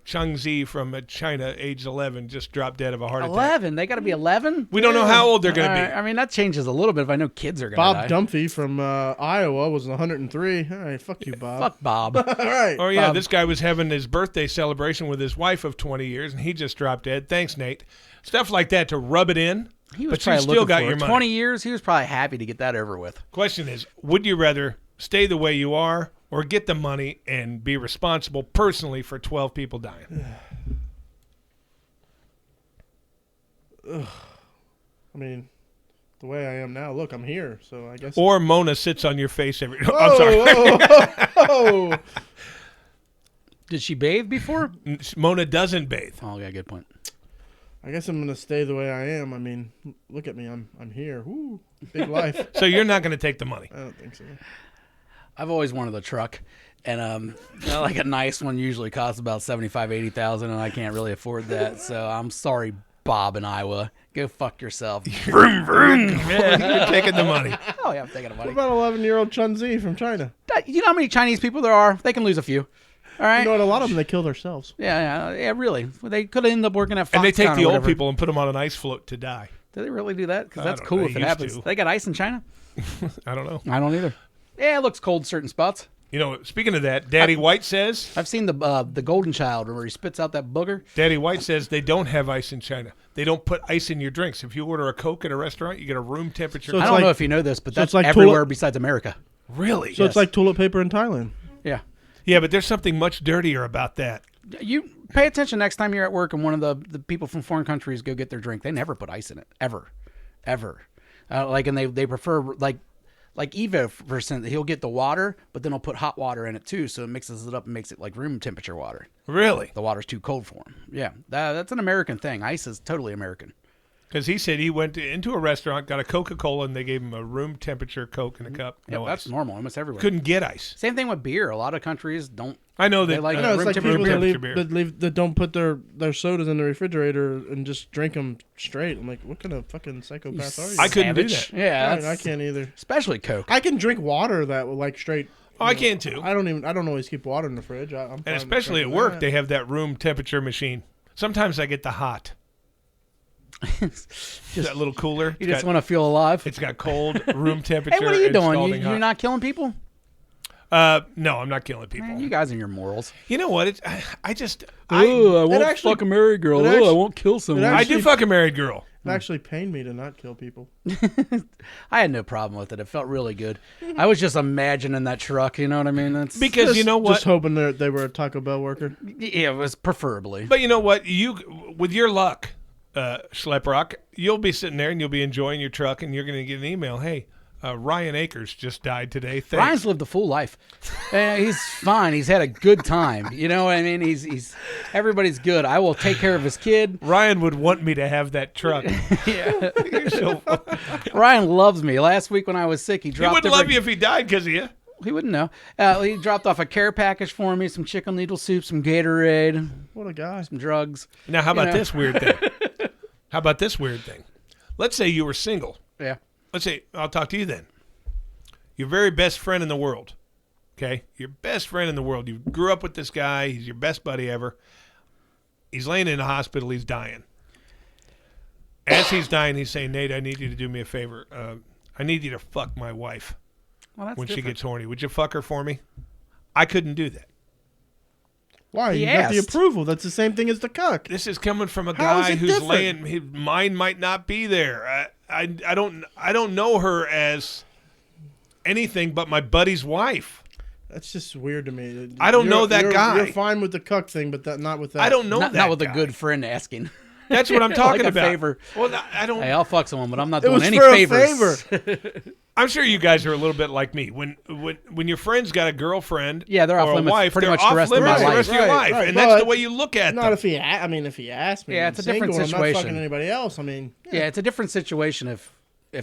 Chung Zi from China, age 11, just dropped dead of a heart attack. 11? They got to be 11? We don't know how old they're going to be. I mean, that changes a little bit if I know kids are going to Bob die. Dumphy from Iowa was 103. All right, fuck you, Bob. Fuck Bob. All right. Oh, yeah, this guy was having his birthday celebration with his wife of 20 years, and he just dropped dead. Thanks, Nate. Stuff like that to rub it in, He was but you probably still looking got for your it. money. 20 years, he was probably happy to get that over with. Question is, would you rather stay the way you are or get the money and be responsible personally for 12 people dying? I mean, the way I am now, look, I'm here, so I guess. Or Mona sits on your face every... Whoa, I'm sorry. whoa, whoa. Did she bathe before? Mona doesn't bathe. Oh, yeah, good point. I guess I'm gonna stay the way I am. I mean, look at me, I'm here. Woo, big life. So you're not going to take the money. I don't think so. I've always wanted a truck, and like a nice one usually costs about $75,000-$80,000, and I can't really afford that. So I'm sorry, Bob in Iowa. Go fuck yourself. Vroom, vroom. You're taking the money. Oh yeah, I'm taking the money. What about 11-year-old Chun Zi from China? You know how many Chinese people there are? They can lose a few. All right. You know what? A lot of them they kill themselves. Yeah, really. They could end up working at Foxconn And they take or the old whatever. people and put them on an ice float to die. Do they really do that? Because I that's don't cool know. if They it used happens. to. They got ice in China? I don't know. I don't either. Yeah, it looks cold in certain spots. You know, speaking of that, Daddy White says I've seen the Golden Child where he spits out that booger. Daddy White says they don't have ice in China. They don't put ice in your drinks. If you order a Coke at a restaurant, you get a room temperature. So I it's don't like- know if you know this, but so that's it's like everywhere toilet- besides America. Really? So Yes. it's like toilet paper in Thailand. Yeah. Yeah, but there's something much dirtier about that. You pay attention next time you're at work and one of the people from foreign countries go get their drink. They never put ice in it. Ever. And they prefer like Eva, for instance, he'll get the water, but then he'll put hot water in it too, so it mixes it up and makes it like room temperature water. Really? The water's too cold for him. Yeah, that's an American thing. Ice is totally American. Because he said he went into a restaurant, got a Coca-Cola, and they gave him a room temperature Coke in a cup. Yeah, No that's ice. normal almost everywhere. Couldn't get ice. Same thing with beer. A lot of countries don't. I know that. They like I know it's room like temperature people beer. that that don't put their sodas in the refrigerator and just drink them straight. I'm like, what kind of fucking psychopath are you? I couldn't do Savage. that. Yeah, I that's, can't either. especially Coke. I can drink water that like straight. Oh, I can too. I don't always keep water in the fridge. I'm fine And with especially at drinking work, that. they have that room temperature machine. Sometimes I get the hot. That little cooler. You just want to feel alive. It's got cold room temperature. Hey, what are you doing? scalding You're hot. not killing people? No, I'm not killing people. Man, you guys and your morals. You know what? I I won't actually- fuck a married girl. it actually- I won't kill someone. it I actually- do fuck a married girl. It actually pained me to not kill people. I had no problem with it. It felt really good. I was just imagining that truck. You know what I mean? That's Because you know what? Just hoping they were a Taco Bell worker. yeah, it was preferably. But you know what? With your luck, Schleprock, you'll be sitting there and you'll be enjoying your truck, and you're going to get an email. Hey, Ryan Akers just died today. Thanks. Ryan's lived a full life. He's fine. He's had a good time. You know what I mean? He's everybody's good. I will take care of his kid. Ryan would want me to have that truck. Yeah. You're so Ryan loves me. Last week when I was sick, he he dropped. wouldn't love you if he died because of you. He wouldn't know. He dropped off a care package for me, some chicken noodle soup, some Gatorade, What a guy. some drugs. Now, how about know. this weird thing? How about this weird thing? Let's say you were single. Yeah. Let's say, I'll talk to you then. Your very best friend in the world. Okay? Your best friend in the world. You grew up with this guy. He's your best buddy ever. He's laying in a hospital. He's dying. As he's dying, he's saying, Nate, I need you to do me a favor. I need you to fuck my wife Well, that's when she different. gets horny. Would you fuck her for me? I couldn't do that. Why? He You got the asked. approval. That's the same thing as the cuck. This is coming from a How is guy it who's different? laying. His mind might not be there. I don't know her as anything but my buddy's wife. That's just weird to me. I don't know that guy. You're fine with the cuck thing, but not with that. I don't know Not, that not with guy. a good friend asking. That's what I'm talking Like a about. favor. Well, I don't. Hey, I'll fuck someone, but I'm not It doing was any for favors. a favor. I'm sure you guys are a little bit like me. When your friend's got a girlfriend, Yeah, they're off or a limits wife, pretty they're much the off rest of my limits the life. rest of your Right, life, right, and that's the but way you look at Not them. if he. If he asked me. Yeah, I'm it's a different single, I'm not situation. fucking anybody else. I mean, Yeah, it's a different situation if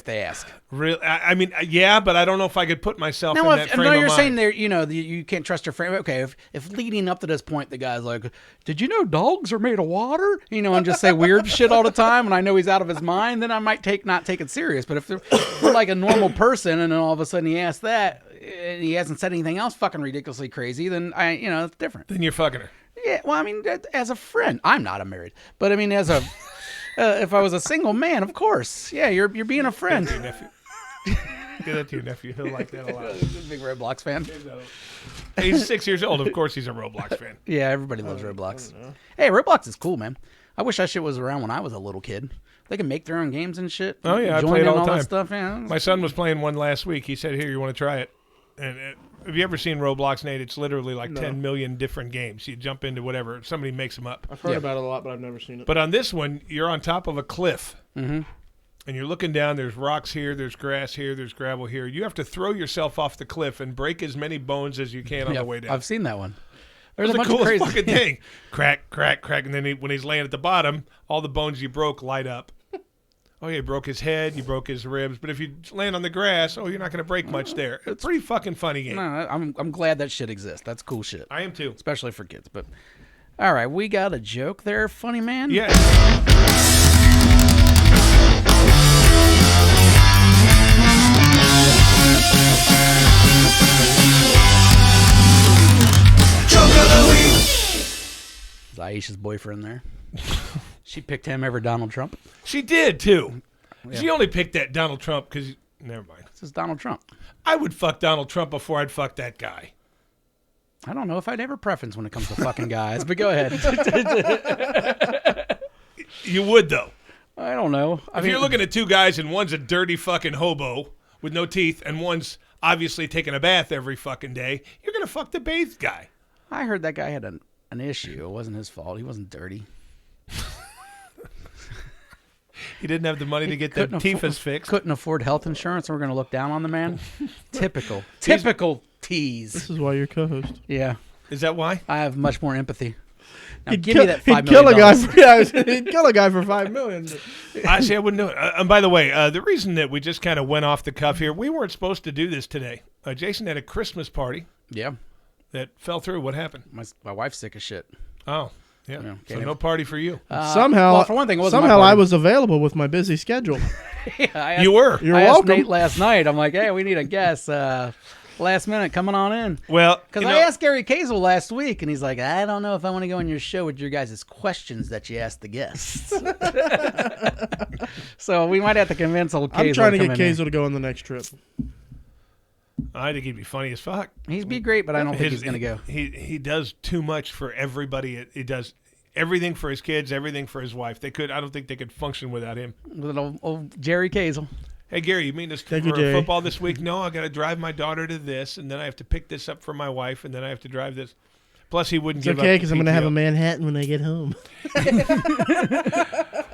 they ask. Real, I mean, yeah, but I don't know if I could put myself in Now, that if frame no, of you're mind. saying there, you can't trust your friend. Okay, if leading up to this point, the guy's like, "Did you know dogs are made of water?" And just say weird shit all the time, and I know he's out of his mind, then I might not take it serious. But if we're like a normal person, and then all of a sudden he asks that, and he hasn't said anything else fucking ridiculously crazy, then it's different. Then you're fucking her. Yeah, well, I mean, as a friend, I'm not married, but I mean, as a if I was a single man, of course, yeah, you're being a friend. Your nephew. Do that to your nephew. He'll like that a lot. Big Roblox fan. He's 6 years old. Of course, he's a Roblox fan. Yeah, everybody loves Roblox. Hey, Roblox is cool, man. I wish that shit was around when I was a little kid. They can make their own games and shit. Oh, yeah, I Join play it in all the that time. stuff. Yeah, My son was playing one last week. He said, "Here, you want to try it?" And have you ever seen Roblox, Nate? It's literally like 10 million different games. You jump into whatever. Somebody makes them up. I've heard about it a lot, but I've never seen it. But on this one, you're on top of a cliff. Mm-hmm. And you're looking down. There's rocks here. There's grass here. There's gravel here. You have to throw yourself off the cliff and break as many bones as you can on yeah, the way down. I've seen that one. There's It's a the bunch of coolest crazy. fucking thing. Crack, crack, crack. And then when he's laying at the bottom, all the bones you broke light up. Oh, yeah, you broke his head. You broke his ribs. But if you land on the grass, you're not going to break much there. It's a pretty fucking funny game. No, I'm glad that shit exists. That's cool shit, I am too. especially for kids. But all right, we got a joke there, funny man. Yeah. Is Aisha's boyfriend there? She picked him over Donald Trump. She did too. She only picked that Donald Trump because, never mind. This is Donald Trump. I would fuck Donald Trump before I'd fuck that guy. I don't know if I'd have a preference when it comes to fucking guys, but go ahead. You would, though. I don't know. I If mean, you're looking at two guys and one's a dirty fucking hobo with no teeth and one's obviously taking a bath every fucking day, you're going to fuck the bathed guy. I heard that guy had an issue. It wasn't his fault. He wasn't dirty. He didn't have the money to get the Couldn't teeth afford- fixed. Couldn't afford health insurance, and we're going to look down on the man. Typical tease. This is why you're co-host. Yeah, Is that why? I have much more empathy. Now He'd give kill, me that he'd $5 kill a million. guy. For, yeah, he'd kill a guy for $5 million. Actually, I wouldn't do it. And by the way, the reason that we just kind of went off the cuff here, we weren't supposed to do this today. Jason had a Christmas party Yeah, that fell through. What happened? my wife's sick as shit. Oh, yeah. Yeah, So can't no party for you. Somehow, well, for one thing, it wasn't my somehow I party. was available with my busy schedule. Yeah, I asked, You were. You're I asked welcome. Nate last night. I'm like, hey, we need a guest. Last minute, coming on in. Well, Because you I know, asked Gary Kazel last week, and he's like, I don't know if I want to go on your show with your guys' questions that you asked the guests. So we might have to convince old Kazel. I'm trying to come get in Kazel to go on the next trip. I think he'd be funny as fuck. He'd be great, but I don't think he's going to go. He does too much for everybody. He does everything for his kids, everything for his wife. I don't think they could function without him. With old Jerry Kazel. Hey, Gary, you mean this for Jerry. football this week? No, I got to drive my daughter to this, and then I have to pick this up for my wife, and then I have to drive this. Plus, he wouldn't give up. It's okay, because I'm going to have a PTO. Manhattan when I get home.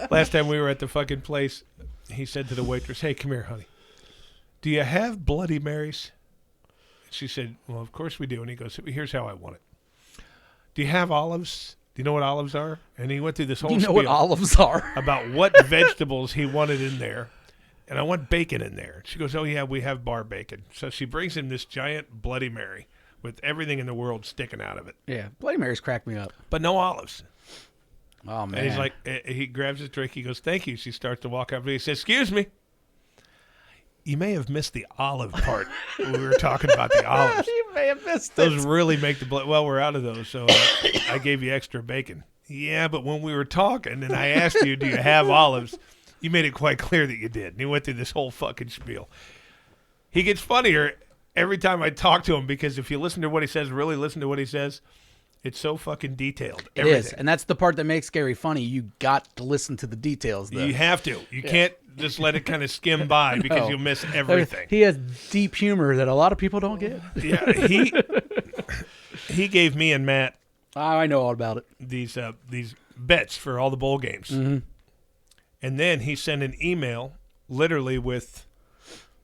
Last time we were at the fucking place, he said to the waitress, "Hey, come here, honey. Do you have Bloody Marys?" She said, "Well, of course we do." And he goes, "Here's how I want it. Do you have olives? Do you know what olives are?" And he went through this whole You know spiel what olives are? about what vegetables he wanted in there. And I want bacon in there. She goes, "Oh, yeah, we have bar bacon." So she brings him this giant Bloody Mary with everything in the world sticking out of it, Yeah, Bloody Marys crack me up. but no olives. Oh, man. And he's like, he grabs his drink. He goes, "Thank you." She starts to walk up. He says, "Excuse me. You may have missed the olive part. We were talking about the olives. you may have missed Those really make the blood. Well, we're out of those, so I gave you extra bacon." "Yeah, but when we were talking and I asked you, do you have olives, you made it quite clear that you did." And he went through this whole fucking spiel. He gets funnier every time I talk to him because if you listen to what he says, really listen to what he says, it's so fucking detailed. It is, and that's the part that makes Gary funny. You got to listen to the details, though. You have to. You can't just let it kind of skim by because you'll miss everything. He has deep humor that a lot of people don't get. Yeah, he gave me and Matt I know all about it. these bets for all the bowl games. Mm-hmm. And then he sent an email literally with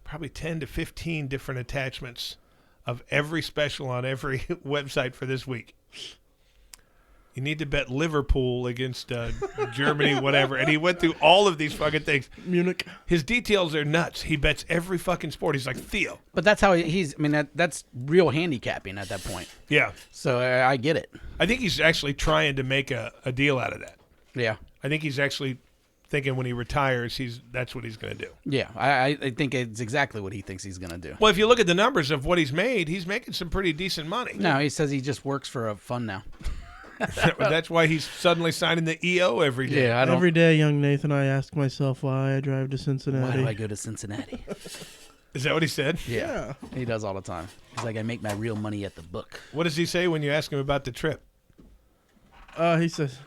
probably 10 to 15 different attachments of every special on every website for this week. You need to bet Liverpool against Germany, whatever. And he went through all of these fucking things. Munich. His details are nuts. He bets every fucking sport. He's like, Theo. But that's how he's. I mean, that's real handicapping at that point. Yeah. So I get it. I think he's actually trying to make a deal out of that. Yeah. I think he's actually thinking when he retires, that's what he's going to do. Yeah. I think it's exactly what he thinks he's going to do. Well, if you look at the numbers of what he's making some pretty decent money. No, he says he just works for fun now. That's why he's suddenly signing the EO every day. Yeah, I don't. Every day, young Nathan, I ask myself why I drive to Why Cincinnati. do I go to Cincinnati? Is that what he said? Yeah. He does all the time. He's like, I make my real money at the book. What does he say when you ask him about the trip? He says,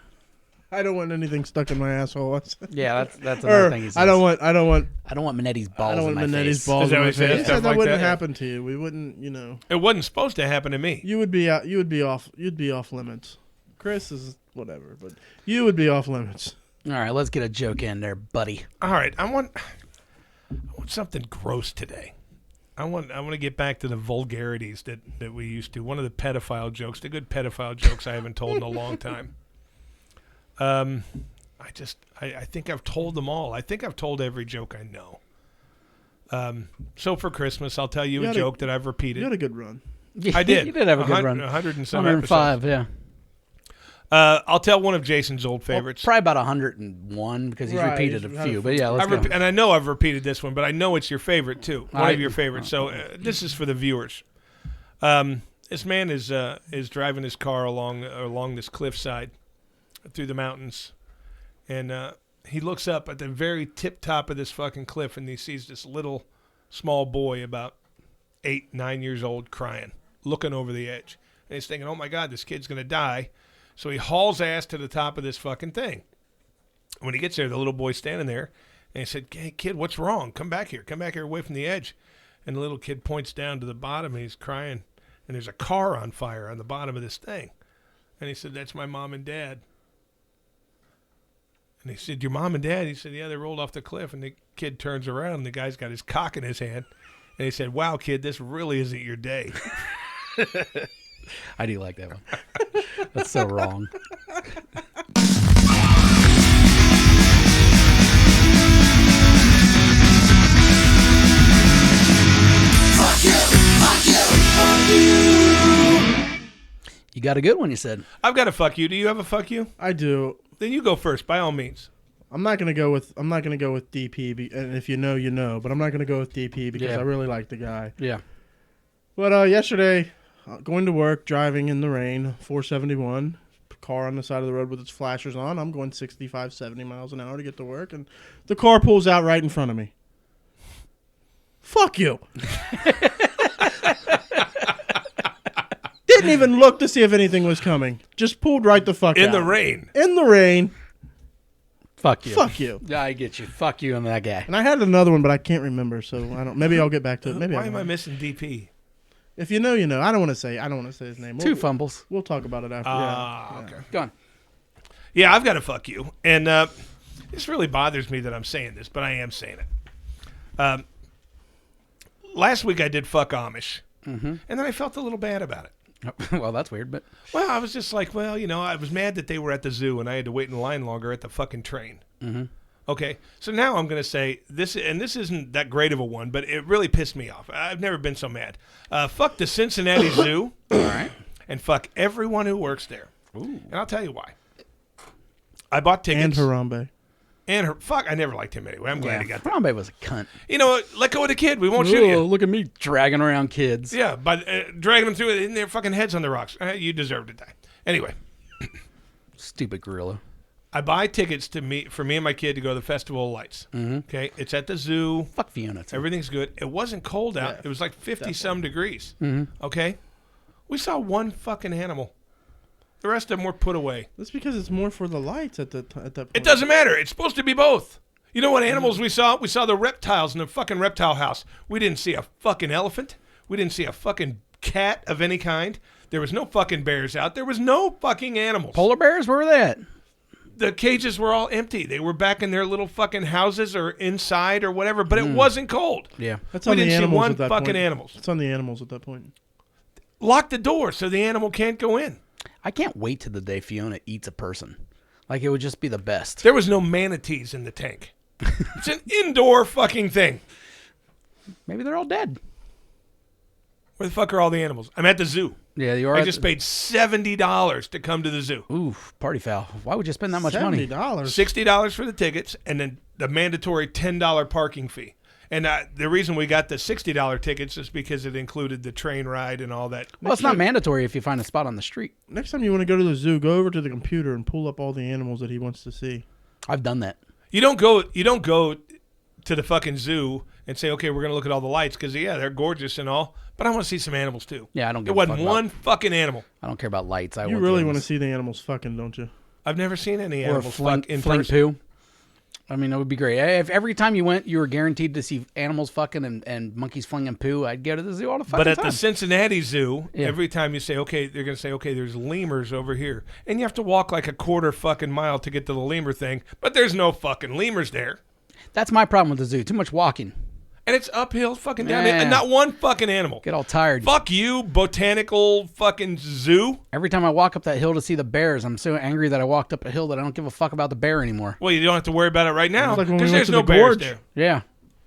"I don't want anything stuck in my asshole." Yeah, that's another thing he says. I don't want I don't want Minetti's balls I don't want in my Manetti's face. balls Is that in what my he said? face. He Stuff said that like wouldn't that? happen to you. We wouldn't, It wasn't supposed to happen to me. You would be off limits. Chris is whatever, but you would be off limits. All right, let's get a joke in there, buddy. All right, I want something gross today. I want to get back to the vulgarities that we used to. One of the pedophile jokes, the good pedophile jokes I haven't told in a long time. I think I've told them all. I think I've told every joke I know. So for Christmas, I'll tell you a joke that I've repeated. You had a good run. I did. You did have a good run. 100 and some 105, yeah. I'll tell one of Jason's old favorites. Probably about 101 because he's Right, repeated he's a had few. a But yeah, let's go. And I know I've repeated this one, but I know it's your favorite too. One of your favorites. So this is for the viewers. This man is driving his car along this cliffside through the mountains, and he looks up at the very tip top of this fucking cliff, and he sees this little small boy about 8-9 years old crying, looking over the edge, and he's thinking, "Oh my God, this kid's gonna die." So he hauls ass to the top of this fucking thing. When he gets there, the little boy's standing there, and he said, "Hey, kid, what's wrong? Come back here away from the edge." And the little kid points down to the bottom, and he's crying, and there's a car on fire on the bottom of this thing. And he said, "That's my mom and dad." And he said, "Your mom and dad?" He said, "Yeah, they rolled off the cliff." And the kid turns around, and the guy's got his cock in his hand. And he said, "Wow, kid, this really isn't your day." I do like that one. That's so wrong. You got a good one, you said. I've got a fuck you. Do you have a fuck you? I do. Then you go first, by all means. I'm not gonna go with DP, and if you know, you know. But I'm not gonna go with DP because Yeah. I really like the guy. Yeah. But yesterday, going to work, driving in the rain, 471, car on the side of the road with its flashers on. I'm going 65, 70 miles an hour to get to work, and the car pulls out right in front of me. Fuck you. Didn't even look to see if anything was coming. Just pulled right the fuck out. In the rain. In the rain. Fuck you. Fuck you. Yeah, I get you. Fuck you and that guy. And I had another one, but I can't remember, so I don't. Maybe I'll get back to it. Maybe. Why am I missing DP? If you know, you know. I don't want to say his name. Two fumbles. We'll talk about it after. Okay. Go on. Yeah, I've got to fuck you. And this really bothers me that I'm saying this, but I am saying it. Last week I did fuck Amish, and then I felt a little bad about it. Well, that's weird, but Well, I was just like, well, you know, I was mad that they were at the zoo and I had to wait in line longer at the fucking train. Mm-hmm. Okay, so now I'm going to say this, and this isn't that great of a one, but it really pissed me off. I've never been so mad. Fuck the Cincinnati Zoo, all right, and fuck everyone who works there. Ooh. And I'll tell you why. I bought tickets. And Harambe. And her, fuck, I never liked him anyway. I'm glad he got that. Harambe was a cunt. You know what? Let go of the kid. We won't shoot you. Look at me dragging around kids. Yeah, but dragging them through it in their fucking heads on the rocks. You deserve to die. Anyway. Stupid gorilla. I buy tickets for me and my kid to go to the Festival of Lights. Mm-hmm. Okay, it's at the zoo. Fuck Fiona. Too. Everything's good. It wasn't cold out. Yeah, it was like 50-some degrees. Mm-hmm. Okay? We saw one fucking animal. The rest of them were put away. That's because it's more for the lights at that point. It doesn't matter. It's supposed to be both. You know what animals we saw? We saw the reptiles in the fucking reptile house. We didn't see a fucking elephant. We didn't see a fucking cat of any kind. There was no fucking bears out. There was no fucking animals. Polar bears? Where were they at? The cages were all empty. They were back in their little fucking houses or inside or whatever, but it wasn't cold. Yeah. That's We on the didn't see animals one at that fucking point. animals. It's on the animals at that point. Lock the door so the animal can't go in. I can't wait till the day Fiona eats a person. Like, it would just be the best. There was no manatees in the tank. It's an indoor fucking thing. Maybe they're all dead. Where the fuck are all the animals? I'm at the zoo. Yeah, you are. I just paid $70 to come to the zoo. Ooh, party foul. Why would you spend that much money? $70. $60 for the tickets, and then the mandatory $10 parking fee. And the reason we got the $60 tickets is because it included the train ride and all that. Well, it's not mandatory if you find a spot on the street. Next time you want to go to the zoo, go over to the computer and pull up all the animals that he wants to see. I've done that. You don't go to the fucking zoo and say, okay, we're going to look at all the lights because, yeah, they're gorgeous and all, but I want to see some animals too. Yeah, I don't give There a fuck wasn't one fucking animal. I don't care about lights. You really want to see the animals fucking, don't you? I've never seen any or animals fuck in fling person. poo. I mean, it would be great. If every time you went, you were guaranteed to see animals fucking and monkeys flinging poo, I'd go to the zoo all the fucking But at time. the Cincinnati Zoo, Yeah. every time you say, okay, they're going to say, okay, there's lemurs over here. And you have to walk like a quarter fucking mile to get to the lemur thing. But there's no fucking lemurs there. That's my problem with the zoo. Too much walking. And it's uphill fucking down Yeah. there. And not one fucking animal. Get all tired. Fuck you, botanical fucking zoo. Every time I walk up that hill to see the bears, I'm so angry that I walked up a hill that I don't give a fuck about the bear anymore. Well, you don't have to worry about it right now It's like when we because went there's to no the bears gorge. there. Yeah.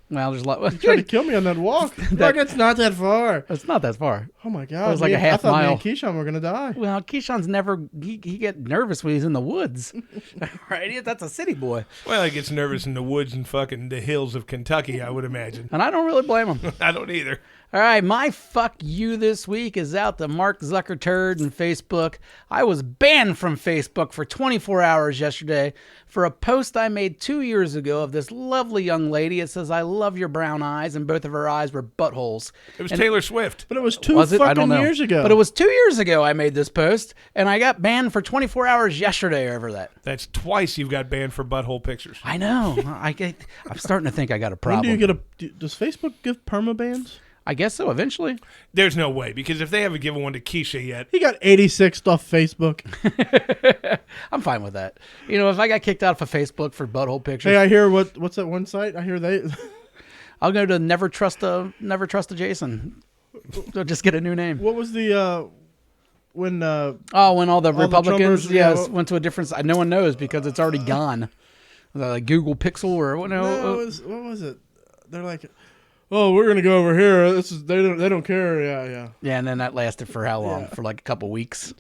Well, there's a lot. You tried to kill me on that walk. Like, it's not that far. It's not that far. Oh, my God. It was like a half I thought mile. me and Keyshawn were going to die. Well, Keyshawn's never, he get nervous when he's in the woods. Right? That's a city boy. Well, he gets nervous in the woods and fucking the hills of Kentucky, I would imagine. And I don't really blame him. I don't either. All right, my fuck you this week is out to Mark Zuckerturd and Facebook. I was banned from Facebook for 24 hours yesterday for a post I made 2 years ago of this lovely young lady. It says, "I love your brown eyes," and both of her eyes were buttholes. It was And Taylor Swift. But it was two was it? I fucking don't know. years ago. But it was 2 years ago I made this post, and I got banned for 24 hours yesterday over that. That's twice you've got banned for butthole pictures. I know. I'm starting to think I got a When problem. do you get a... Does Facebook give permabans? I guess so, eventually. There's no way, because if they haven't given one to Keisha yet, He got 86 off Facebook. I'm fine with that. You know, if I got kicked out of Facebook for butthole pictures, Hey, I hear what's that one site? I hear they... I'll go to Never Trust a Jason. So just get a new name. What was the... when... Oh, when all the the Republicans, Trumpers, yeah. went to a different side. No one knows because it's already gone. Was that like Google Pixel or what? No, what was it? They're like... Oh, we're gonna go over here. They don't care. Yeah. Yeah, and then that lasted for how long? Yeah. For like a couple weeks.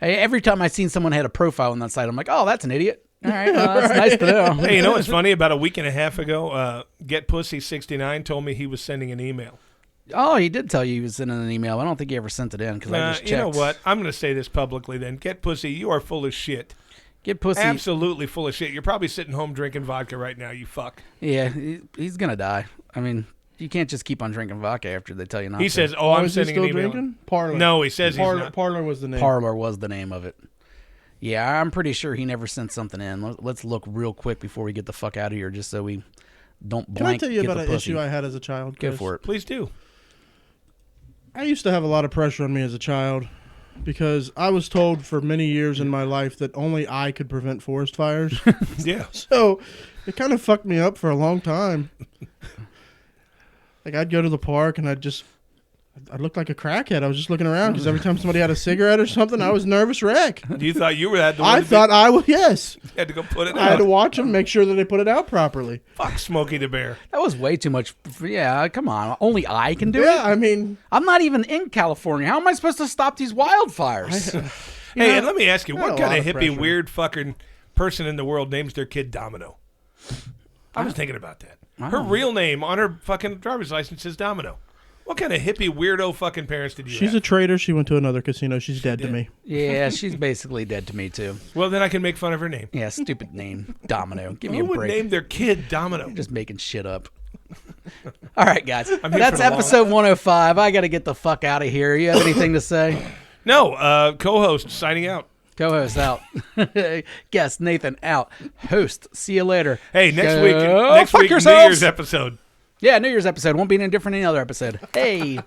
Hey, every time I seen someone had a profile on that site, I'm like, oh, that's an idiot. All right, well, that's nice to know. hey, you know what's funny? About a week and a half ago, Get Pussy 69 told me he was sending an email. Oh, he did tell you he was sending an email. I don't think he ever sent it in because I just checked. You know what? I'm going to say this publicly then. Get Pussy, you are full of shit. Get Pussy. Absolutely full of shit. You're probably sitting home drinking vodka right now, you fuck. Yeah, he's gonna die. I mean, You can't just keep on drinking vodka after they tell you not He to. says, "Oh, I'm is he sending still an email." drinking? Parlor. No, he says he's not. Parlor was the name. Parlor was the name of it. Yeah, I'm pretty sure he never sent something in. Let's look real quick before we get the fuck out of here, just so we don't Can I blank tell you get about the an pussy. issue I had as a child? Go Chris? for it. Please do. I used to have a lot of pressure on me as a child because I was told for many years in my life that only I could prevent forest fires. Yeah. So it kind of fucked me up for a long time. Like I'd go to the park and I looked like a crackhead. I was just looking around because every time somebody had a cigarette or something, I was nervous wreck. You thought you were that? The one I that thought I would, yes. had to go put it I had out. to watch them, make sure that they put it out properly. Fuck Smokey the Bear. That was way too much. Yeah, come on. Only I can do Yeah, it. I mean, I'm not even in California. How am I supposed to stop these wildfires? Hey, and let me ask you, I had what a kind lot of of hippie, pressure. weird fucking person in the world names their kid Domino? I was thinking about that. Her real name on her fucking driver's license is Domino. What kind of hippie, weirdo fucking parents did you she's a have? traitor. She went to another casino. She's dead to me. Yeah, she's basically dead to me too. Well, then I can make fun of her name. Yeah, stupid name, Domino. Give me Who a would break. name their kid Domino? Just making shit up. All right, guys. here That's for the long- episode 105. I got to get the fuck out of here. You have anything to say? No, co-host signing out. Co-host out. Guest Nathan out. Host. See you later. Hey, next Go week, fuck New yourselves. Year's episode. Yeah, New Year's episode won't be any different than any other episode. Hey.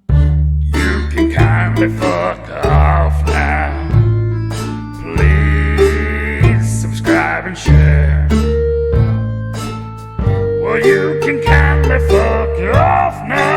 You can kindly fuck off now. Please subscribe and share. Well, you can kindly fuck off now.